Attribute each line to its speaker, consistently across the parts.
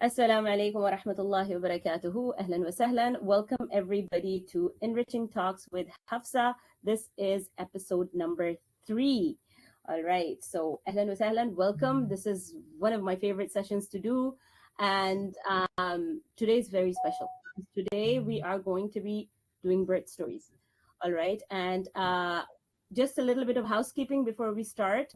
Speaker 1: Assalamu alaikum wa rahmatullahi wa barakatuhu. Ahlan wa sahlan. Welcome everybody to Enriching Talks with Hafsa. This is episode number 3. All right. So, ahlan wa sahlan. Welcome. This is one of my favorite sessions to do. And today is very special. Today we are going to be doing birth stories. All right. And just a little bit of housekeeping before we start.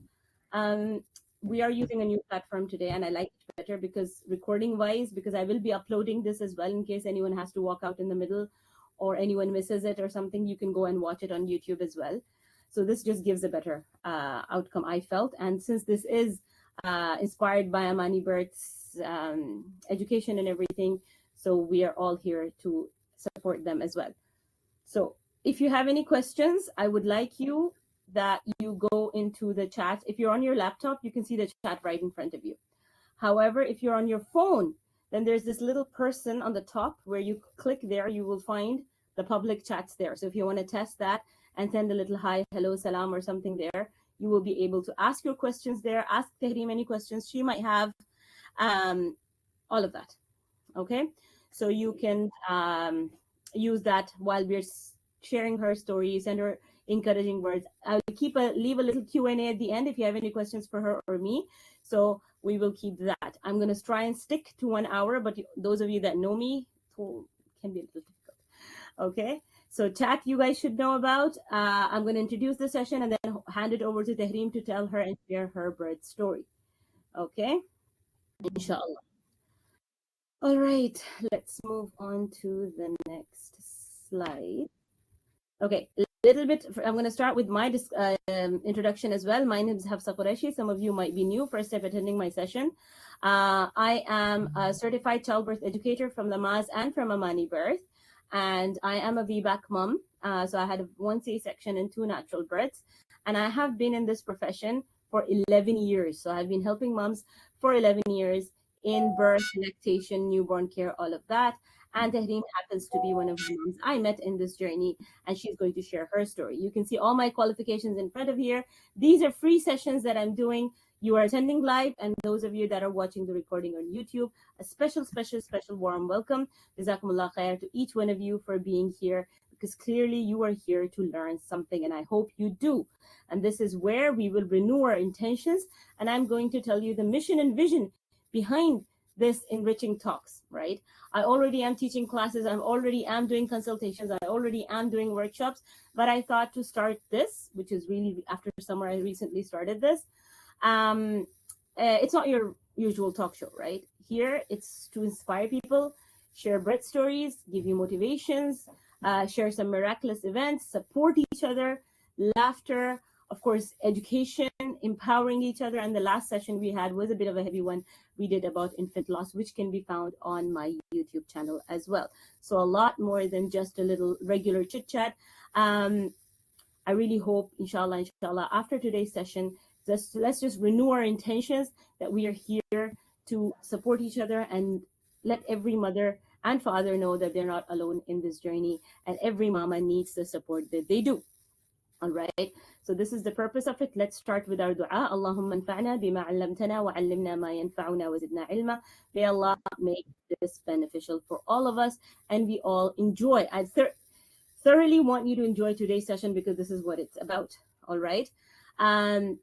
Speaker 1: Um, we are using a new platform today, and I like it better because recording wise, because I will be uploading this as well in case anyone has to walk out in the middle or anyone misses it or something, you can go and watch it on YouTube as well. So this just gives a better outcome, I felt. And since this is inspired by Amani Birth's education and everything, so we are all here to support them as well. So if you have any questions, I would like you that you go into the chat. If you're on your laptop, you can see the chat right in front of you. However, if you're on your phone, then there's this little person on the top where you click there, you will find the public chats there. So if you want to test that and send a little hi, hello, salam, or something there, you will be able to ask your questions there. Ask Tahreem any questions she might have, all of that. Okay, so you can use that while we're sharing her story, send her encouraging words. I'll leave a little Q&A at the end if you have any questions for her or me. So we will keep that. I'm going to try and stick to 1 hour, but those of you that know me, it can be a little difficult. Okay, so chat you guys should know about. I'm going to introduce the session and then hand it over to Tahreem to tell her and share her birth story. Okay, inshallah. All right, let's move on to the next slide. Okay, a little bit. I'm going to start with my introduction as well. My name is Hafsa Qureshi. Some of you might be new, first time attending my session. I am a certified childbirth educator from Lamaze and from Amani Birth, and I am a VBAC mom. So I had 1 C-section and 2 natural births, and I have been in this profession for 11 years. So I've been helping moms for 11 years in birth, lactation, newborn care, all of that. And Tahreem happens to be one of the moms I met in this journey, and she's going to share her story. You can see all my qualifications in front of here. These are free sessions that I'm doing. You are attending live, and those of you that are watching the recording on YouTube, a special warm welcome. Jazakumullah khair to each one of you for being here, because clearly you are here to learn something, and I hope you do. And this is where we will renew our intentions, and I'm going to tell you the mission and vision behind this enriching talks, right? I already am teaching classes. I already am doing consultations. I already am doing workshops. But I thought to start this, which is really after summer, I recently started this. It's not your usual talk show, right? Here, it's to inspire people, share birth stories, give you motivations, share some miraculous events, support each other, laughter, of course, education, empowering each other. And the last session we had was a bit of a heavy one. We did about infant loss, which can be found on my YouTube channel as well. So a lot more than just a little regular chit chat. I really hope, inshallah, after today's session, let's just renew our intentions that we are here to support each other and let every mother and father know that they're not alone in this journey, and every mama needs the support that they do. All right. So this is the purpose of it. Let's start with our dua. Allahumma anfa'na bima 'allamtana wa 'allimna ma yanfa'una wa zidna ilma. May Allah make this beneficial for all of us and we all enjoy. I thoroughly want you to enjoy today's session because this is what it's about. All right.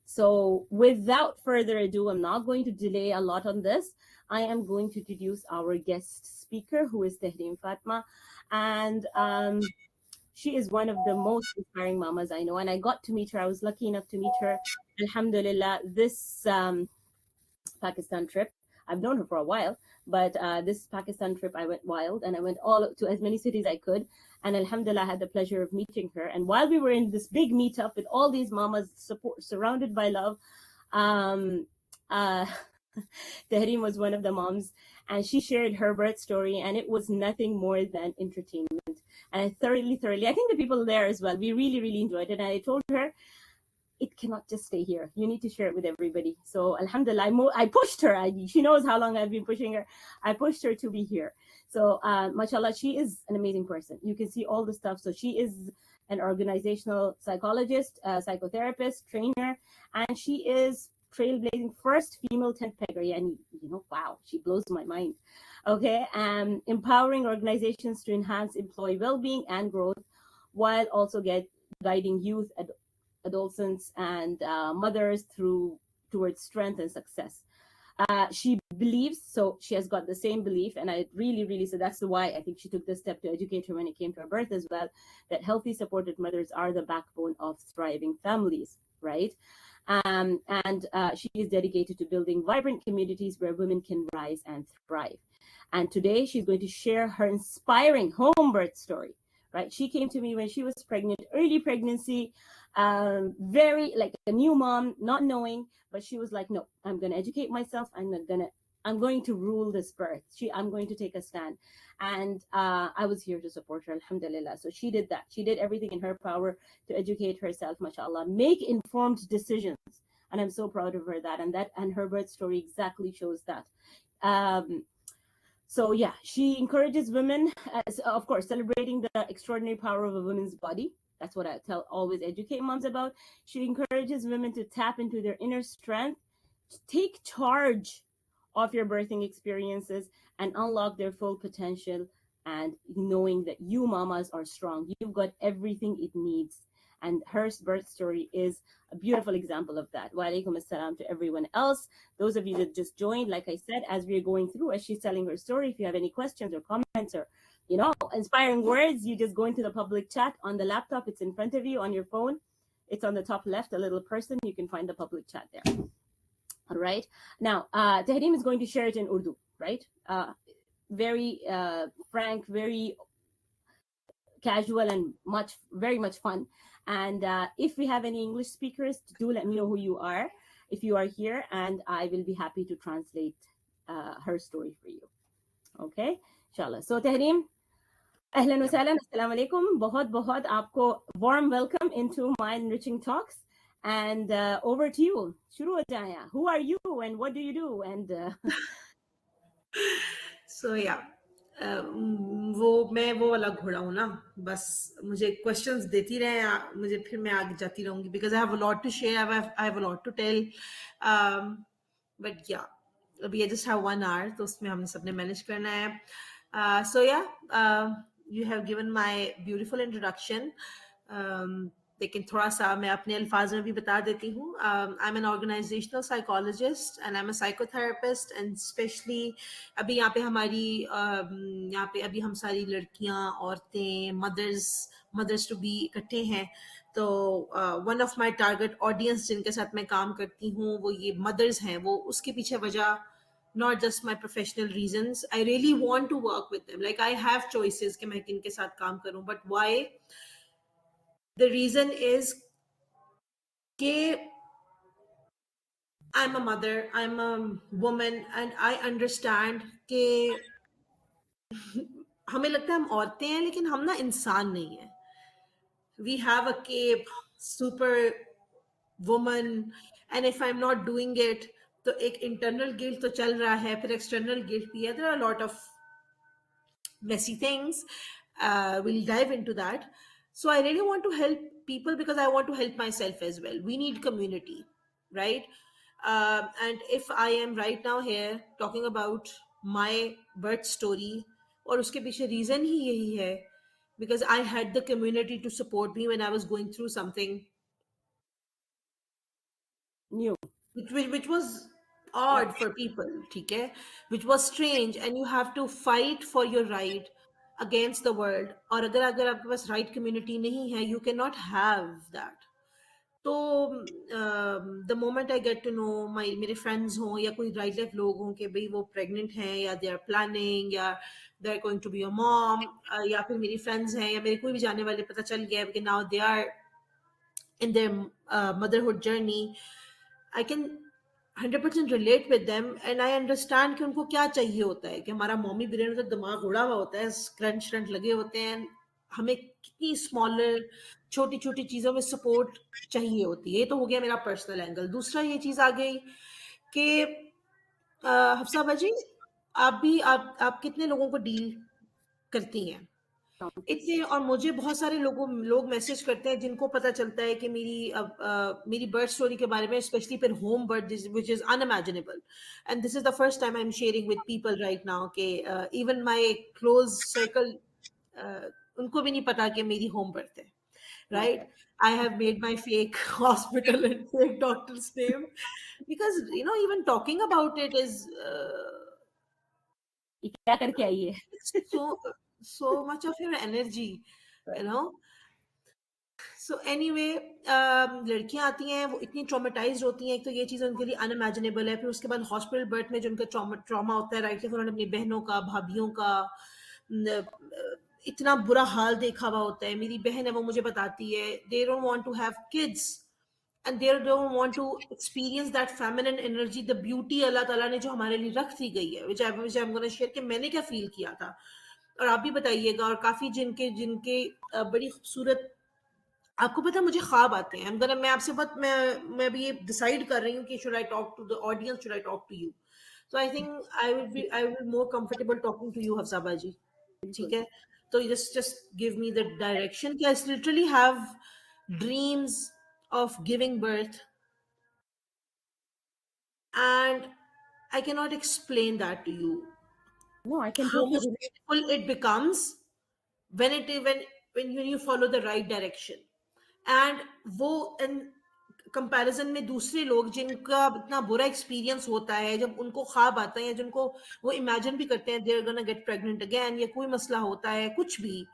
Speaker 1: So without further ado, I'm not going to delay a lot on this. I am going to introduce our guest speaker, who is Tahreem Fatma. And she is one of the most inspiring mamas I know. And I got to meet her. I was lucky enough to meet her, alhamdulillah, this Pakistan trip. I've known her for a while, but this Pakistan trip, I went wild and I went all to as many cities I could. And alhamdulillah, I had the pleasure of meeting her. And while we were in this big meetup with all these mamas surrounded by love, Tahreem was one of the moms, and she shared her birth story, and it was nothing more than entertainment. And I thoroughly, I think the people there as well, we really, really enjoyed it. And I told her, it cannot just stay here. You need to share it with everybody. So alhamdulillah, I pushed her. She knows how long I've been pushing her. I pushed her to be here. So mashallah, she is an amazing person. You can see all the stuff. So she is an organizational psychologist, psychotherapist, trainer, and she is trailblazing first female tent pegger. And wow, she blows my mind. Okay, empowering organizations to enhance employee well-being and growth, while also guiding youth, adolescents, and mothers towards strength and success. She believes, so she has got the same belief, and I really, so that's why I think she took this step to educate her when it came to her birth as well, that healthy, supported mothers are the backbone of thriving families, right? And she is dedicated to building vibrant communities where women can rise and thrive. And today she's going to share her inspiring home birth story, right? She came to me when she was pregnant, early pregnancy, very like a new mom, not knowing, but she was like, no, I'm going to educate myself. I'm going to rule this birth. I'm going to take a stand. And I was here to support her, alhamdulillah. So she did that. She did everything in her power to educate herself, mashallah, make informed decisions. And I'm so proud of her and her birth story exactly shows that. So yeah, she encourages women, of course, celebrating the extraordinary power of a woman's body. That's what I always educate moms about. She encourages women to tap into their inner strength, to take charge of your birthing experiences and unlock their full potential, and knowing that you mamas are strong. You've got everything it needs. And her birth story is a beautiful example of that. Wa alaikum assalam to everyone else. Those of you that just joined, like I said, as we're going through, as she's telling her story, if you have any questions or comments or, inspiring words, you just go into the public chat on the laptop. It's in front of you on your phone. It's on the top left, a little person. You can find the public chat there. All right. Now, Tahreem is going to share it in Urdu, right? Very frank, very casual, and very much fun. And if we have any English speakers, do let me know who you are, if you are here, and I will be happy to translate her story for you. Okay, inshallah. So Tahreem, ahlan wa sahlan, assalamu alaikum, बहुत आपको warm welcome into my Enriching Talks, and over to you. Shuru ho jaya. Who are you and what do you do? And
Speaker 2: So yeah, मैं वो वाला घोड़ा हूँ ना, बस मुझे क्वेश्चंस देती रहे, मुझे फिर मैं आगे जाती रहूंगी, because I have a lot to share, I have a lot to tell, but yeah, अभी I just have 1 hour, तो उसमें हमने सबने मैनेज करना है. So yeah, you have given my beautiful introduction. लेकिन थोड़ा सा मैं अपने अल्फाज में भी बता देती हूँ. I'm an organizational psychologist and I'm a psychotherapist, and especially अभी यहाँ पे यहाँ पे अभी हम सारी लड़कियाँ, औरतें, mothers to be इकट्ठे हैं. तो one of my target audience जिनके साथ मैं काम करती हूँ वो ये mothers हैं. वो उसके पीछे वजह, not just my professional reasons, I really want to work with them. Like I have choices कि मैं किनके साथ काम करूँ, but why? The reason is that I'm a mother, I'm a woman, and I understand कि हमें लगता है हम औरतें हैं लेकिन हम ना इंसान नहीं हैं. We have a cape, super woman, and if I'm not doing it, तो एक internal guilt तो चल रहा है, फिर external guilt भी है. There are a lot of messy things. We'll dive into that. So I really want to help people because I want to help myself as well. We need community, right? And if I am right now here talking about my birth story, और उसके पीछे reason ही यही है, because I had the community to support me when I was going through something
Speaker 1: new,
Speaker 2: which was odd for people, ठीक है, which was strange, and you have to fight for your right against the world. और अगर आपके पास right community नहीं है, you cannot have that. तो the moment I get to know मेरे friends हों या कोई right life लोग हों कि भाई वो pregnant हैं या they are planning या they are going to be a mom, या फिर मेरी friends हैं या मेरे कोई भी जाने वाले पता चल गया कि now they are in their motherhood journey, I can 100% relate with them, and I understand कि उनको क्या चाहिए होता है, कि हमारा मॉमी ब्रेन होता है, दिमाग उड़ा हुआ होता है, क्रंच श्रंच लगे होते हैं, हमें कितनी स्मॉलर छोटी छोटी चीज़ों में सपोर्ट चाहिए होती है. ये तो हो गया मेरा पर्सनल एंगल. दूसरा ये चीज़ आ गई कि हफ्सा बाजी, आप कितने लोगों को डील करती हैं. इतने, और मुझे बहुत सारे लोग मैसेज करते हैं जिनको पता चलता है कि मेरी बर्थ स्टोरी के बारे में, स्पेशली फिर home birth, which is unimaginable, and this is the first time I am sharing with people right now के इवन माय क्लोज सर्कल, उनको भी नहीं पता कि मेरी होम बर्थ है,
Speaker 1: Okay.
Speaker 2: right? I have made my fake hospital and fake doctor's name because even talking about it is
Speaker 1: ये क्या करके आई है?
Speaker 2: so so much of your energy, you
Speaker 1: Right.
Speaker 2: know. So anyway, लड़कियां आती हैं, वो इतनी ट्रॉमेटाइज्ड होती हैं, एक तो ये चीज़ उनके लिए अनइमेजिनेबल है, फिर उसके बाद हॉस्पिटल बर्थ में जो उनका ट्रॉमा होता है, राइट, फिर उन्होंने अपनी बहनों का, भाभीयों का इतना बुरा हाल देखा हुआ होता है। मेरी बहन है, वो मुझे बताती है, they don't want to have kids and they don't want to experience that feminine energy, the beauty अल्लाह ताला ने जो हमारे लिए रख दी गई है, which I am gonna share कि मैंने क्या फील किया था, और आप भी बताइएगा। और काफी जिनके जिनके बड़ी खूबसूरत, आपको पता है मुझे ख्वाब आते हैं, मैं आपसे मैं भी ये डिसाइड कर रही हूँ कि should I talk to the audience, should I talk to you. So I think I will more comfortable talking to you, Hafsa बाजी। ठीक
Speaker 1: बिल्कुल।
Speaker 2: है, तो just give me the direction कि I literally have dreams of giving birth, and I cannot explain that to you,
Speaker 1: No, I can
Speaker 2: how
Speaker 1: totally
Speaker 2: much
Speaker 1: relate.
Speaker 2: beautiful it becomes when you follow the right direction. And वो in comparison में दूसरे लोग जिनका इतना बुरा experience होता है, जब उनको ख्वाब आता है, जिनको वो इमेजिन भी करते हैं they're gonna get pregnant again, या कोई मसला होता है कुछ भी,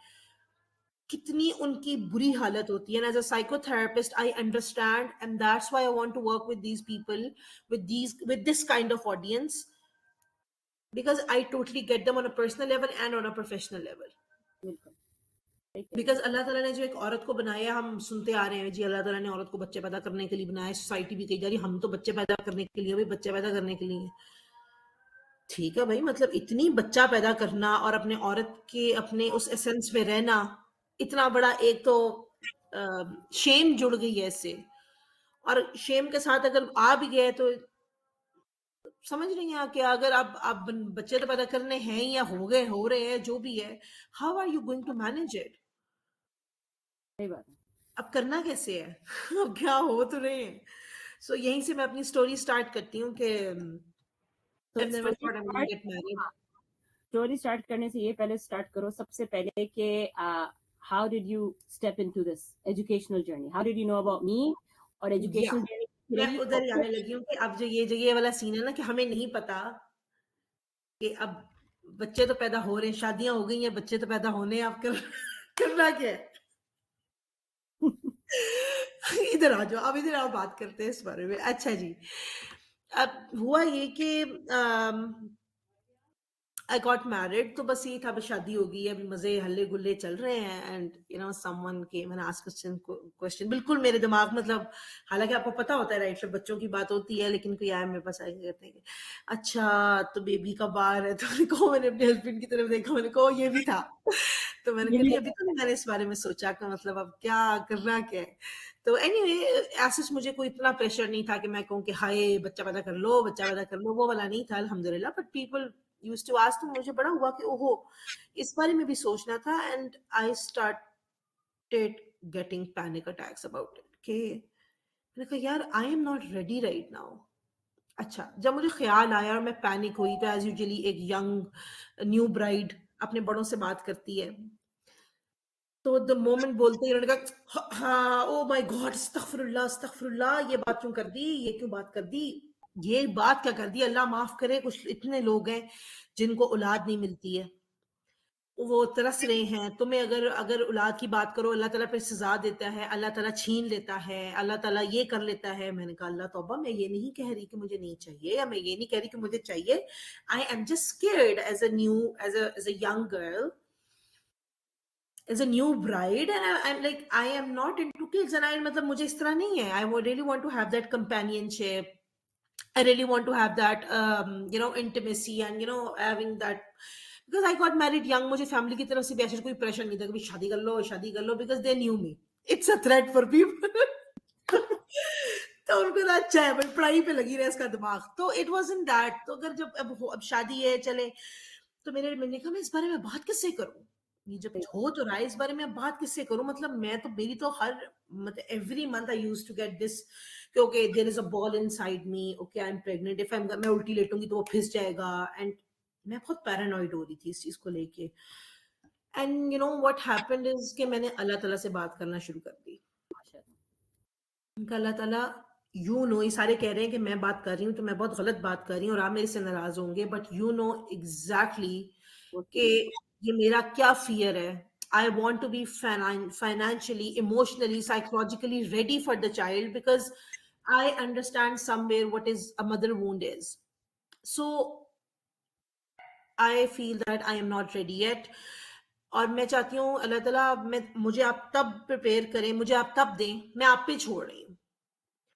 Speaker 2: कितनी उनकी बुरी हालत होती है। As a psychotherapist I understand, and that's why I want to work with these people, with this kind of audience, because I totally get them on a personal level and on a professional level.
Speaker 1: बिल्कुल सही कह रही
Speaker 2: because अल्लाह ताला ने जो एक औरत को बनाया, हम सुनते आ रहे हैं जी, अल्लाह ताला ने औरत को बच्चे पैदा करने के लिए बनाया, सोसाइटी भी कही जा रही है हम तो बच्चे पैदा करने के लिए, भाई बच्चे पैदा करने के लिए ठीक है भाई, मतलब इतनी बच्चा पैदा करना और अपने औरत के अपने उस एसेंस में रहना, इतना बड़ा एक तो शेम जुड़ गई है इससे, और शेम के साथ अगर आ भी गए तो समझ रही हैं कि अगर आप बच्चे तो पैदा करने हैं या हो गए, हो रहे हैं, जो भी है, how are you going to manage it?
Speaker 1: सही बात है।
Speaker 2: अब करना कैसे है? अब क्या हो तो रहे हैं। सो यहीं से मैं अपनी स्टोरी स्टार्ट करती हूँ कि
Speaker 1: तो
Speaker 2: I never
Speaker 1: story
Speaker 2: thought I am gonna
Speaker 1: start
Speaker 2: get married.
Speaker 1: Story start करने से ये पहले स्टार्ट करो सबसे पहले कि how did you step into this educational journey, how did you know about me, और
Speaker 2: या
Speaker 1: एजुकेशनल जर्नी
Speaker 2: मैं
Speaker 1: रही, और
Speaker 2: उधर ही
Speaker 1: फिर
Speaker 2: आने लगी हूँ कि अब जो ये वाला सीन है ना, कि हमें नहीं पता कि अब बच्चे तो पैदा हो रहे हैं, शादियां हो गई हैं, बच्चे तो पैदा होने हैं, अब करना क्या है? इधर आ जाओ, अब इधर आओ, बात करते हैं इस बारे में। अच्छा जी, अब हुआ ये कि आई गॉट मैरिड, तो बस ये था, बस शादी हो गई, अभी मजे हल्ले गुल्ले चल रहे हैं, and someone came and asked question, बिल्कुल मेरे दिमाग, मतलब हालांकि आपको पता होता है राइट, फिर बच्चों की बात होती है, लेकिन कोई आया मेरे पास, आया कहते हैं कि, अच्छा तो बेबी का बार है, तो मैंने कहा, मैंने अपने हस्बैंड की तरफ देखा, मैंने कहा ये भी था। तो मैंने
Speaker 1: ये
Speaker 2: कहा
Speaker 1: भी
Speaker 2: नहीं, अभी तो नहीं मैंने इस बारे में सोचा कि मतलब अब क्या करना क्या है। तो एनीवे, ऐसे मुझे कोई इतना प्रेशर नहीं था कि मैं कहूँ कि हाय बच्चा पैदा कर लो, बच्चा पैदा कर लो, वो वाला नहीं था अल्हम्दुलिल्लाह। But people used to ask, तो मुझे बड़ा हुआ कि ओहो, इस बारे में भी सोचना था, and I started getting panic attacks about it के मैंने कहा यार, आई am not ready right now. अच्छा, जब मुझे ख्याल आया और मैं पैनिक हुई, तो एज यूजुअली एक यंग न्यू ब्राइड अपने बड़ों से बात करती है, तो द मोमेंट बोलते ही उन्होंने कहा हाँ, ओ माय गॉड, अस्तगफिरुल्लाह अस्तगफिरुल्लाह, ये बात क्यों कर दी, ये क्यों बात कर दी, ये बात क्या कर दी, अल्लाह माफ करे, कुछ इतने लोग हैं जिनको औलाद नहीं मिलती है, वो तरस रहे हैं, तुम्हें अगर अगर औलाद की बात करो, अल्लाह ताला फिर सजा देता है, अल्लाह ताला छीन लेता है, अल्लाह ताला ये कर लेता है। मैंने कहा अल्लाह तौबा, मैं ये नहीं कह रही कि मुझे नहीं चाहिए, या मैं ये नहीं कह रही कि मुझे चाहिए, I am just scared as a new, as a young girl, as a new bride, and I'm like, I am not into kids, and I मतलब मुझे इस तरह नहीं है, I would really want to have that companionship, I really want to have that intimacy, and having that, because I got married young, मुझे family की तरफ से भी ऐसे कोई प्रेशर नहीं था कि भाई शादी कर लो, शादी कर लो, because they knew me, it's a threat for people। तो उनको ना अच्छा है भाई, पढ़ाई पे लगी रहे इसका दिमाग, तो इट वाज इन दैट। तो अगर जब अब शादी है चले, तो मैंने कहा मैं इस बारे में बात किससे करूं, ये जब
Speaker 1: सही
Speaker 2: हो तो रहा है, इस बारे में अब बात किससे करूं? मतलब मैं तो, मेरी तो हर, मतलब every month I used to get this कि okay there is a ball inside me, okay I am pregnant, if I am, मैं उल्टी लेटूंगी तो वो फिस जाएगा, एंड मैं बहुत पैरानॉइड हो रही थी इस चीज को लेके। And you know what happened is कि मैंने अल्लाह ताला से बात करना शुरू कर दी।
Speaker 1: माशाल्लाह।
Speaker 2: उनका अल्लाह ताला, यू नो, ये सारे कह रहे हैं कि मैं बात कर रही हूँ तो मैं बहुत गलत बात कर रही हूँ और आप मेरे से नाराज होंगे, बट यू नो एग्जैक्टली कि
Speaker 1: Totally.
Speaker 2: ये मेरा क्या फियर है। I want to be financially, emotionally, psychologically ready for the child, because I understand somewhere what is a mother wound is. So I feel that I am not ready yet, और मैं चाहती हूँ अल्लाह ताला, मैं, मुझे आप तब प्रिपेयर करें, मुझे आप तब दें, मैं आप पे छोड़ रही हूँ।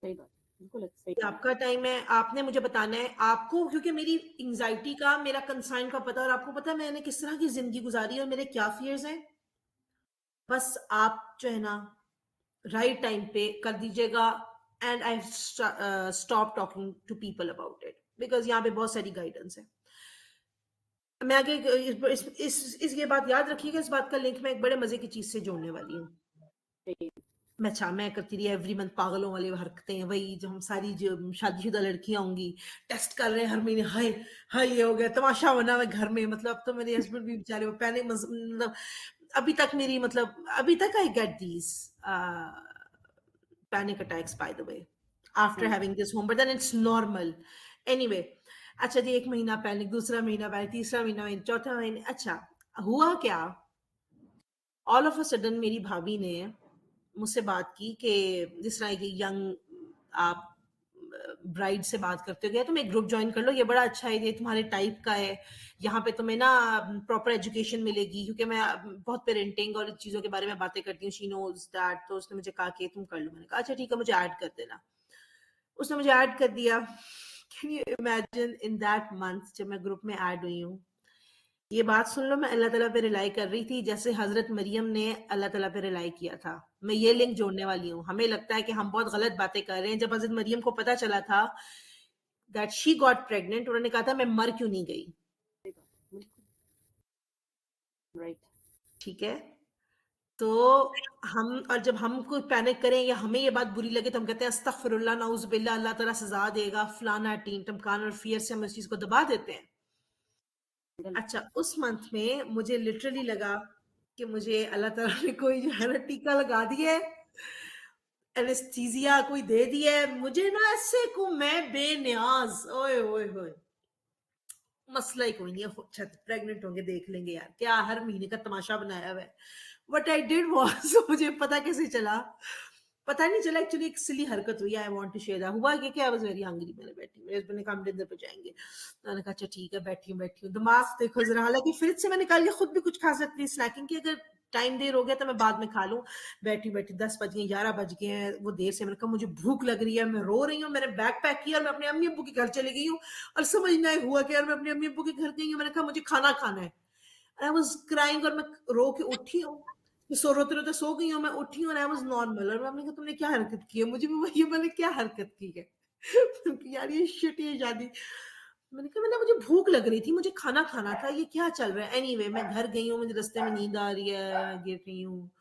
Speaker 1: सही बात, बिल्कुल सही
Speaker 2: ये
Speaker 1: बात।
Speaker 2: आपका टाइम है, आपने मुझे बताना है आपको, क्योंकि मेरी एंग्जाइटी का, मेरा कंसर्न का पता, और आपको पता है मैंने किस तरह की जिंदगी गुजारी है और मेरे क्या फियर्स हैं। बस आप जो है ना राइट टाइम पे कर दीजिएगा, and I stop talking to people about it, because यहाँ पे बहुत सारी गाइडेंस है। मैं आगे ये बात याद रखिएगा, इस बात का लिंक मैं एक बड़े मजे की चीज से जोड़ने वाली हूँ।
Speaker 1: सही।
Speaker 2: मैं करती रही एवरी मंथ पागलों वाली हरकतें, वही जो हम सारी जो शादीशुदा लड़कियां होंगी, टेस्ट कर रहे हैं हर महीने, हाय हाय ये हो गया, तमाशा बना हुआ है घर में। मतलब अब तो मेरे हस्बैंड भी बेचारे वो पैनिक, मतलब अभी तक मेरी, मतलब अभी तक I get these panic attacks by the way after
Speaker 1: हाँ,
Speaker 2: having this home, but then it's normal anyway. अच्छा जी, एक महीना पैनिक, दूसरा महीना पैनिक, तीसरा महीना, चौथा महीना, अच्छा हुआ क्या, ऑल ऑफ अ सडन मेरी भाभी ने मुझसे बात की कि जिस तरह की यंग आप ब्राइड से बात करते हो, गया तुम एक ग्रुप ज्वाइन कर लो, ये बड़ा अच्छा है, ये तुम्हारे टाइप का है, यहाँ पे तुम्हें ना प्रॉपर एजुकेशन मिलेगी, क्योंकि मैं बहुत पेरेंटिंग और चीज़ों के बारे में बातें करती हूँ, शी नोज दैट, तो उसने मुझे कहा कि तुम कर लो। मैंने कहा अच्छा ठीक है, मुझे ऐड कर देना। उसने मुझे ऐड कर दिया। Can you imagine in that month जब मैं ग्रुप में ऐड हुई हूँ, ये बात सुन लो, मैं अल्लाह ताला पे रिलाई कर रही थी जैसे हजरत मरियम ने अल्लाह ताला पे रिलाई किया था। मैं ये लिंक जोड़ने वाली हूँ। हमें लगता है कि हम बहुत गलत बातें कर रहे हैं। जब हजरत मरियम को पता चला था दैट शी गॉट प्रेग्नेंट, उन्होंने कहा था मैं मर क्यों नहीं गई।
Speaker 1: सही बात, बिल्कुल राइट।
Speaker 2: ठीक है, तो हम, और जब हम कोई पैनिक करें या हमें ये बात बुरी लगे तो हम कहते हैं अस्तगफिरुल्लाह, नाउजुबिल्लाह, अल्लाह ताला सजा देगा, फलाना टीन टमकाना, और फियर से हम इस चीज को दबा देते हैं। अच्छा, उस मंथ में मुझे लिटरली लगा कि मुझे अल्लाह ताला ने कोई जो है ना टीका लगा दिया है, एनेस्थीसिया कोई दे दिया है मुझे ना, ऐसे को मैं बेनियाज, ओए ओए ओए, मसला ही कोई नहीं है, अच्छा प्रेग्नेंट होंगे देख लेंगे यार, क्या हर महीने का तमाशा बनाया हुआ है। व्हाट आई डिड वाज मुझे पता कैसे चला, पता नहीं चला, एक्चुअली एक सिली हरकत हुई, I want to share that. हुआ कि आई वाज वेरी हंग्री, मैंने बैठी, मेरे हस्बैंड ने कहा हम डिनर पे जाएंगे, तो मैंने कहा अच्छा ठीक है, बैठी हूँ, दिमाग देखो जरा, हालांकि फ्रिज से मैं निकाल के खुद भी कुछ खा सकती थी स्नैकिंग की, अगर टाइम देर हो गया तो मैं बाद में खा लूं। बैठी 10 बज गए, 11 बज गए हैं, वो देर से, मैंने कहा मुझे भूख लग रही है, मैं रो रही हूँ, मैंने बैग पैक किया और मैं अपने अम्मी अब्बू के घर चली गई हूँ, और समझ नहीं हुआ कि यार मैं अपने अम्मी अब्बू के घर गई हूँ, मैंने कहा मुझे खाना खाना है, आई वाज क्राइंग, और मैं रो के उठी हूँ, सो रोते रोते सो गई हूँ, मैं उठी हूँ, आई वाज नॉर्मल, और मैंने कहा तुमने क्या हरकत की है, मुझे भी वही, मैंने क्या हरकत की है। मैंने कहा, यार ये शिट, ये शादी, मैंने कहा मैंने, मुझे भूख लग रही थी, मुझे खाना खाना था, ये क्या चल रहा है। एनीवे मैं घर गई हूँ, मुझे रास्ते में नींद आ रही है, गिर रही हूँ,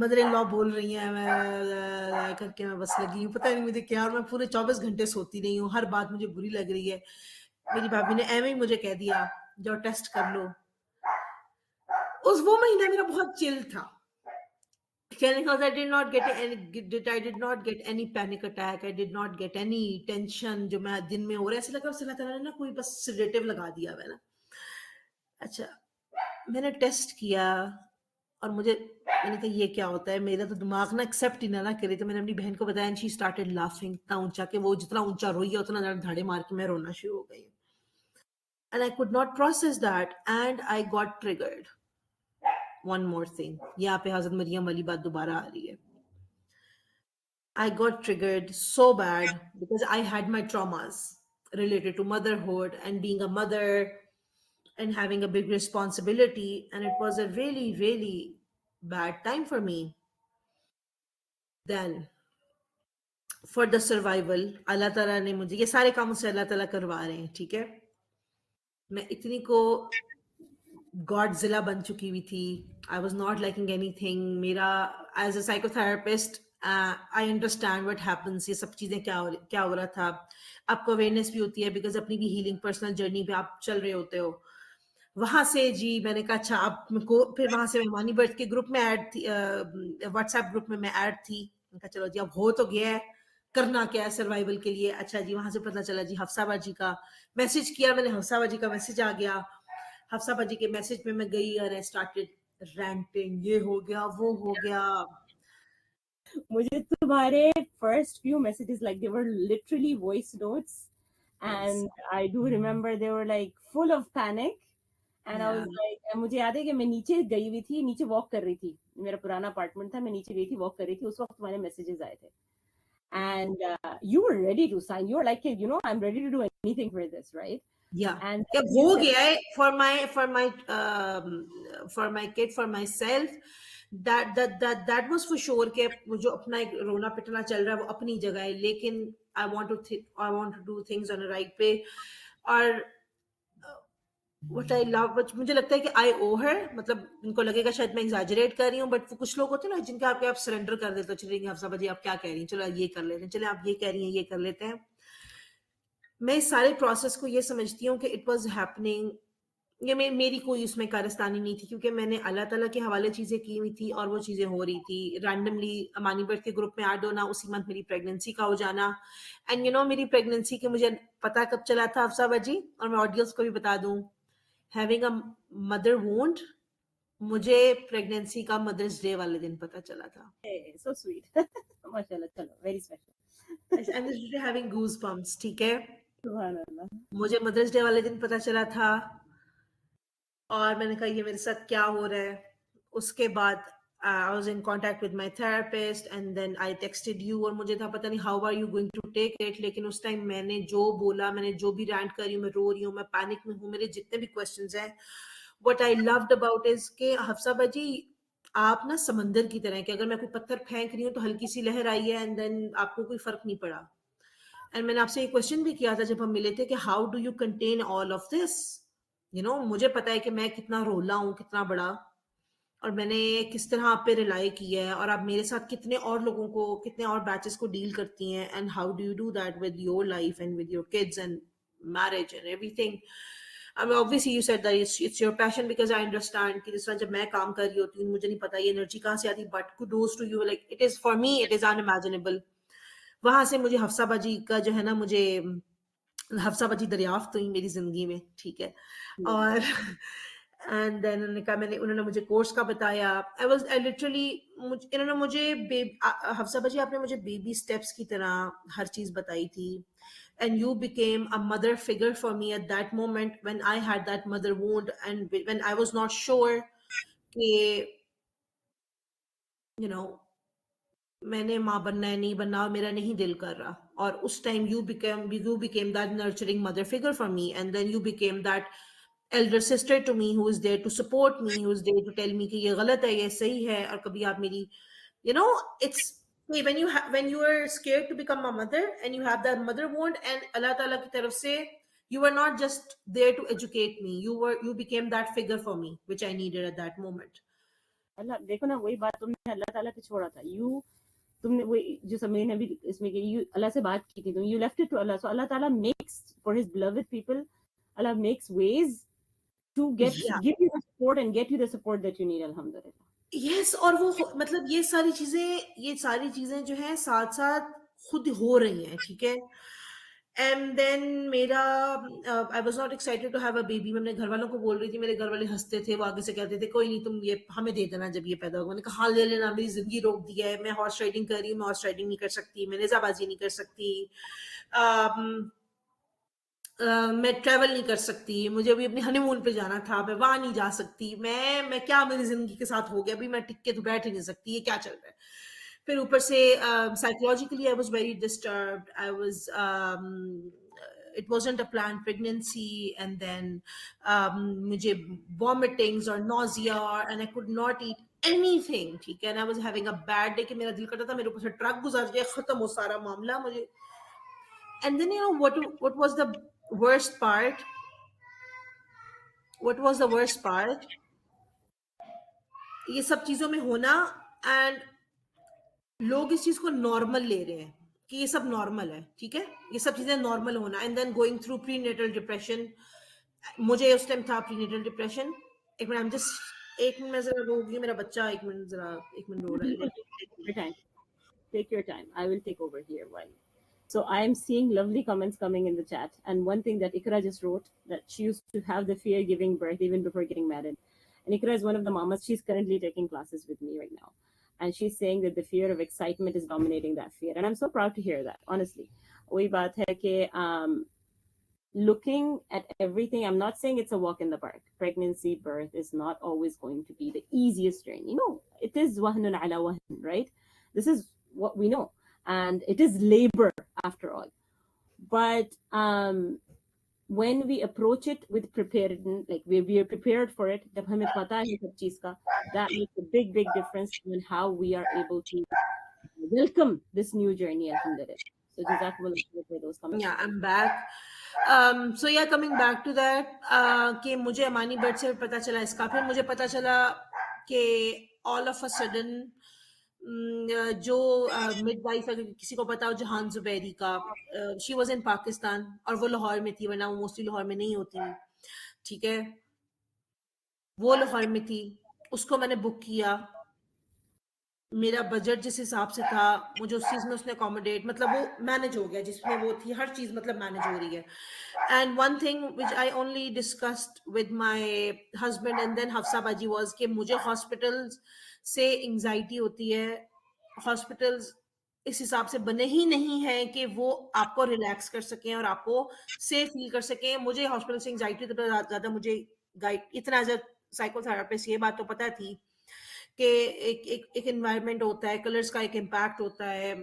Speaker 2: मदर इन लॉ बोल रही है, मैं करके मैं बस लगी हूँ, पता नहीं मुझे क्या, और मैं पूरे 24 घंटे सोती रही हूँ, हर बात मुझे बुरी लग रही है। मेरी भाभी ने एवं ही मुझे कह दिया जाओ टेस्ट कर लो। उस वो महीना मेरा बहुत चिल था, because I did not get I did not get any panic attack, I did not get any tension जो मैं दिन में हो रहा है, ऐसे लगा बस अल्लाह ताला ने ना कोई बस सेडेटिव लगा दिया है ना। अच्छा, मैंने टेस्ट किया और मैंने कहा ये क्या होता है, मेरा तो दिमाग ना एक्सेप्ट ही ना करे, तो मैंने अपनी बहन को बताया, एंड शी स्टार्टेड लाफिंग इतना ऊंचा कि वो जितना ऊंचा रोई है उतना ज्यादा धाड़े मार के मैं रोना शुरू हो गई, and I could not process that, and I got triggered. One more thing, यहाँ पे हजरत मरियम वाली बात दोबारा आ रही है। I got triggered so bad because I had my traumas related to motherhood and being a mother and having a big responsibility. And it was a really, really bad time for me. Then, for the survival, Allah Ta'ala ने मुझे, ये सारे काम मुझसे अल्लाह ताला करवा रहे हैं, ठीक है? मैं इतनी को गॉडजिला बन चुकी हुई थी। I was not liking anything. मेरा as a psychotherapist I understand what happens, ये सब चीज़ें क्या हो रहा था। आपको अवेयरनेस भी होती है बिकॉज अपनी भी हीलिंग पर्सनल जर्नी पे आप चल रहे होते हो। वहां से जी मैंने कहा अच्छा आप को, फिर वहां से मैं मानी बर्थ के ग्रुप में ऐड थी, व्हाट्सएप ग्रुप में मैं ऐड थी। मैंने कहा चलो जी अब हो तो गया है, करना क्या है सर्वाइवल के लिए। अच्छा जी वहां से पता चला जी हफ्सा बाजी का मैसेज किया मैंने, हफ्सा बाजी का मैसेज आ गया। हफ्सा बाजी के मैसेज पे मैं गई और आई स्टार्टेड रैंटिंग, ये हो गया वो हो गया।
Speaker 1: मुझे तुम्हारे first few messages, like they were literally voice notes,
Speaker 2: yes
Speaker 1: and I do remember they were like full of panic. And I
Speaker 2: या
Speaker 1: was like, मुझे याद है कि मैं नीचे गई हुई थी, नीचे वॉक कर रही थी, मेरा पुराना अपार्टमेंट था, मैं नीचे गई थी, वॉक कर रही थी, उस वक्त तुम्हारे मैसेजेस आए थे। And you were ready to sign, you were like, you know, I'm ready to do anything for this, right?
Speaker 2: या
Speaker 1: And
Speaker 2: क्या
Speaker 1: then you
Speaker 2: हो
Speaker 1: said,
Speaker 2: गया है for my kid for my self. That was for sure कि वो जो अपना एक रोना पिटना चल रहा है वो अपनी जगह है, लेकिन I want to do things on a right way. और व्हाट आई लव, मुझे लगता है कि आई ओ हर, मतलब उनको लगेगा शायद मैं एग्जैजरेट कर रही हूँ, बट वो कुछ लोग होते हैं ना जिनके आप सरेंडर कर देते हो, चलिए हफ्सा बजी आप क्या कह रही हैं, चलो ये कर लेते हैं, चले आप ये कह रही हैं ये कर लेते हैं। मैं इस सारे प्रोसेस को ये समझती हूँ कि इट वाज हैपनिंग, ये मेरी कोई उसमें कारस्तानी नहीं थी, क्योंकि मैंने अल्लाह ताला के हवाले चीज़ें की हुई थी और वो चीज़ें हो रही थी। रैंडमली अमानी बर्थ के ग्रुप में ऐड होना, उसी मंथ मेरी प्रेगनेंसी का हो जाना। एंड यू नो मेरी प्रेगनेंसी के मुझे पता कब चला था अफसा बाजी, और मैं ऑडियंस को भी बता दूं, हैविंग अ मदर वोंड, मुझे प्रेगनेंसी का मदर्स डे वाले दिन पता चला था।
Speaker 1: hey, so sweet. MashaAllah, chalo, very special.
Speaker 2: I am literally having goose bumps, ठीक है।
Speaker 1: Subhanallah.
Speaker 2: मुझे मदर्स डे वाले दिन पता चला था और मैंने कहा ये मेरे साथ क्या हो रहा है। उसके बाद I was in contact with my therapist and then I texted you, और मुझे था पता नहीं how are you going to take it, लेकिन उस टाइम मैंने जो बोला, मैंने जो भी रैंट कर रही हूँ, मैं रो रही हूँ, मैं पैनिक में हूँ, मेरे जितने भी क्वेश्चंस हैं, what I loved about is के हफ्सा बाजी आप ना समंदर की तरह, कि अगर मैं कोई पत्थर फेंक रही हूँ तो हल्की सी लहर आई है एंड देन आपको कोई फर्क नहीं पड़ा। एंड मैंने आपसे एक क्वेश्चन भी किया था जब हम मिले थे कि how do you contain all of this, you know मुझे पता है कि मैं कितना रोला हूँ, कितना बड़ा, और मैंने किस तरह आप पे रिलाई किया है, और आप मेरे साथ कितने और लोगों को, कितने और बैचेस को डील करती हैं, and how do you do that with your life and with your kids and marriage and everything. I mean, obviously you said that it's your passion because I understand कि जिस तरह जब मैं काम कर रही होती हूँ मुझे नहीं पता ये एनर्जी कहाँ से आती, but kudos to you, like it is for me it is unimaginable। वहां से मुझे हफ्साबाजी का जो है ना, मुझे हफ्साबाजी दरियाफ्त हुई मेरी जिंदगी में, ठीक है। और एंड देन उन्होंने मुझे कोर्स का बताया। आई लिटरली, इन्होंने मुझे हफ्साबाजी आपने मुझे बेबी स्टेप्स की तरह हर चीज बताई थी। And you became a mother figure for me at that moment when I had that mother wound and when I was not sure कि you know मैंने माँ बनना है नहीं बनना, और मेरा नहीं दिल कर रहा, और उस time you became that nurturing mother figure for me, and then you became that elder sister to me who is there to support me, who is there to tell me कि ये गलत है ये सही है, और कभी आप मेरी you know it's when you are scared to become a mother and you have that mother wound, and Allah Taala की तरफ से you were not just there to educate me, you became that figure for me which I needed at that moment।
Speaker 1: अल्लाह देखो ना, वही बात तुमने अल्लाह ताला पे छोड़ा था। यू तुमने वही जो समीर ने भी इसमें की, यू अल्लाह से बात की थी, तुम you left it to Allah, so Allah ताला makes for his beloved people, Allah makes ways to get
Speaker 2: Yeah,
Speaker 1: give you the support and get you the support that you need, अल्हम्दुलिल्लाह।
Speaker 2: यस, और वो मतलब ये सारी चीजें जो हैं साथ साथ खुद हो रही हैं, ठीक है। एंड देन मेरा I was not excited to have a baby. मैं अपने घर वालों को बोल रही थी, मेरे घर वाले हंसते थे, वो आगे से कहते थे कोई नहीं तुम ये हमें दे देना जब ये पैदा होगा। मैंने कहा हाँ ले लेना, मेरी जिंदगी रोक दी है, मैं हॉर्स राइडिंग कर रही हूँ, मैं हॉर्स राइडिंग नहीं कर सकती, मैं नेजाबाजी नहीं कर सकती, मैं ट्रैवल नहीं कर सकती, मुझे अभी अपने हनीमून पे जाना था, मैं वहां नहीं जा सकती, मैं क्या मेरी जिंदगी के साथ हो गया, अभी मैं टिक के तो बैठ ही नहीं सकती, ये क्या चल रहा है। फिर ऊपर से psychologically I was very disturbed, I was it wasn't a planned pregnancy, and then मुझे vomitings और nausea, and I could not eat anything, ठीक है। and I was having a bad day कि मेरा दिल करता था मेरे ऊपर से ट्रक गुजर जाए, खत्म हो सारा मामला मुझे। And then you know what was the worst part, what was the worst part, ये सब चीजों में होना, एंड लोग इस चीज को नॉर्मल ले रहे हैं कि ये सब नॉर्मल है, ठीक है, ये सब चीजें नॉर्मल होना, and then going through prenatal depression. मुझे उस टाइम था प्री नेटल डिप्रेशन। एक मिनट, जस्ट एक मिनट, मैं जरा रोगी, मेरा बच्चा, एक मिनट जरा, एक मिनट रो रहा है,
Speaker 1: बिल्कुल, take your time. Take your time. I will take over here while. So I am seeing lovely comments coming in the chat. And one thing that Ikra just wrote, that she used to have the fear giving birth even before getting married. And Ikra is one of the mamas. She's currently taking classes with me right now. And she's saying that the fear of excitement is dominating that fear. And I'm so proud to hear that, honestly. वही बात है कि looking at everything, I'm not saying it's a walk in the park. Pregnancy, birth is not always going to be the easiest journey. No, it is wahnun ala wahn, right? This is what we know. And it is labor after all. But when we approach it with preparedness, like we are prepared for it, जब हमें पता है सब चीज का, that makes a big, big difference in how we are able to welcome this new journey alhamdulillah. So jazakumullah khair for those comments.
Speaker 2: Yeah, I'm back. So yeah, coming back to that, कि मुझे अमानी bird से पता चला इसका, फिर मुझे पता चला कि all of a sudden जो मिडवाइफ, अगर किसी को पता हो, जहान जुबैरी का, शी वाज इन पाकिस्तान और वो लाहौर में थी, वरना वो मोस्टली लाहौर में नहीं होती, ठीक है, वो लाहौर में थी, उसको मैंने बुक किया, मेरा बजट जिस हिसाब से था, मुझे उस चीज में उसने अकोमोडेट, मतलब वो मैनेज हो गया, जिसमें वो थी हर चीज मतलब मैनेज हो रही है। And one thing which I only discussed with my husband and then Hafsa बाजी वाज कि मुझे हॉस्पिटल्स से एंजाइटी होती है। हॉस्पिटल्स इस हिसाब से बने ही नहीं है कि वो आपको रिलैक्स कर सकें और आपको सेफ फील कर सकें। मुझे हॉस्पिटल से एंजाइटी तो ज्यादा मुझे गाइड, इतना एज अ साइकोथेरापिस्ट ये बात तो पता थी कि एक एनवायरनमेंट होता है, कलर्स का एक इम्पैक्ट होता है,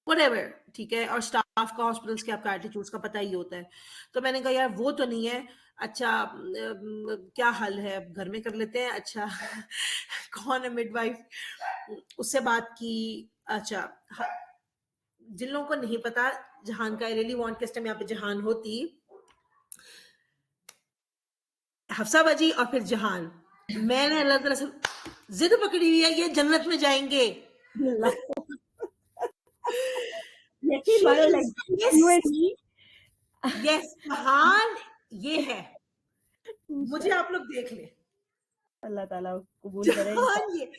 Speaker 2: व्हाटएवर, ठीक है, और स्टाफ का, हॉस्पिटल्स के आपका एटीट्यूड्स का पता ही होता है। तो मैंने कहा यार वो तो नहीं है, अच्छा क्या हल है, घर में कर लेते हैं। अच्छा कौन है मिडवाइफ, उससे बात की। अच्छा, जिन लोगों को नहीं पता जहान का, आई रियली वांट कि इस टाइम यहाँ पे जहान होती, हफ्सा बाजी और फिर जहान, मैंने अल्लाह ताला से जिद पकड़ी हुई है, ये जन्नत में जाएंगे।
Speaker 1: यकीन मानो, like you and me.
Speaker 2: Yes, जहान ये है, मुझे आप लोग देख ले,
Speaker 1: अल्लाह ताला कबूल करे।
Speaker 2: जहान ये,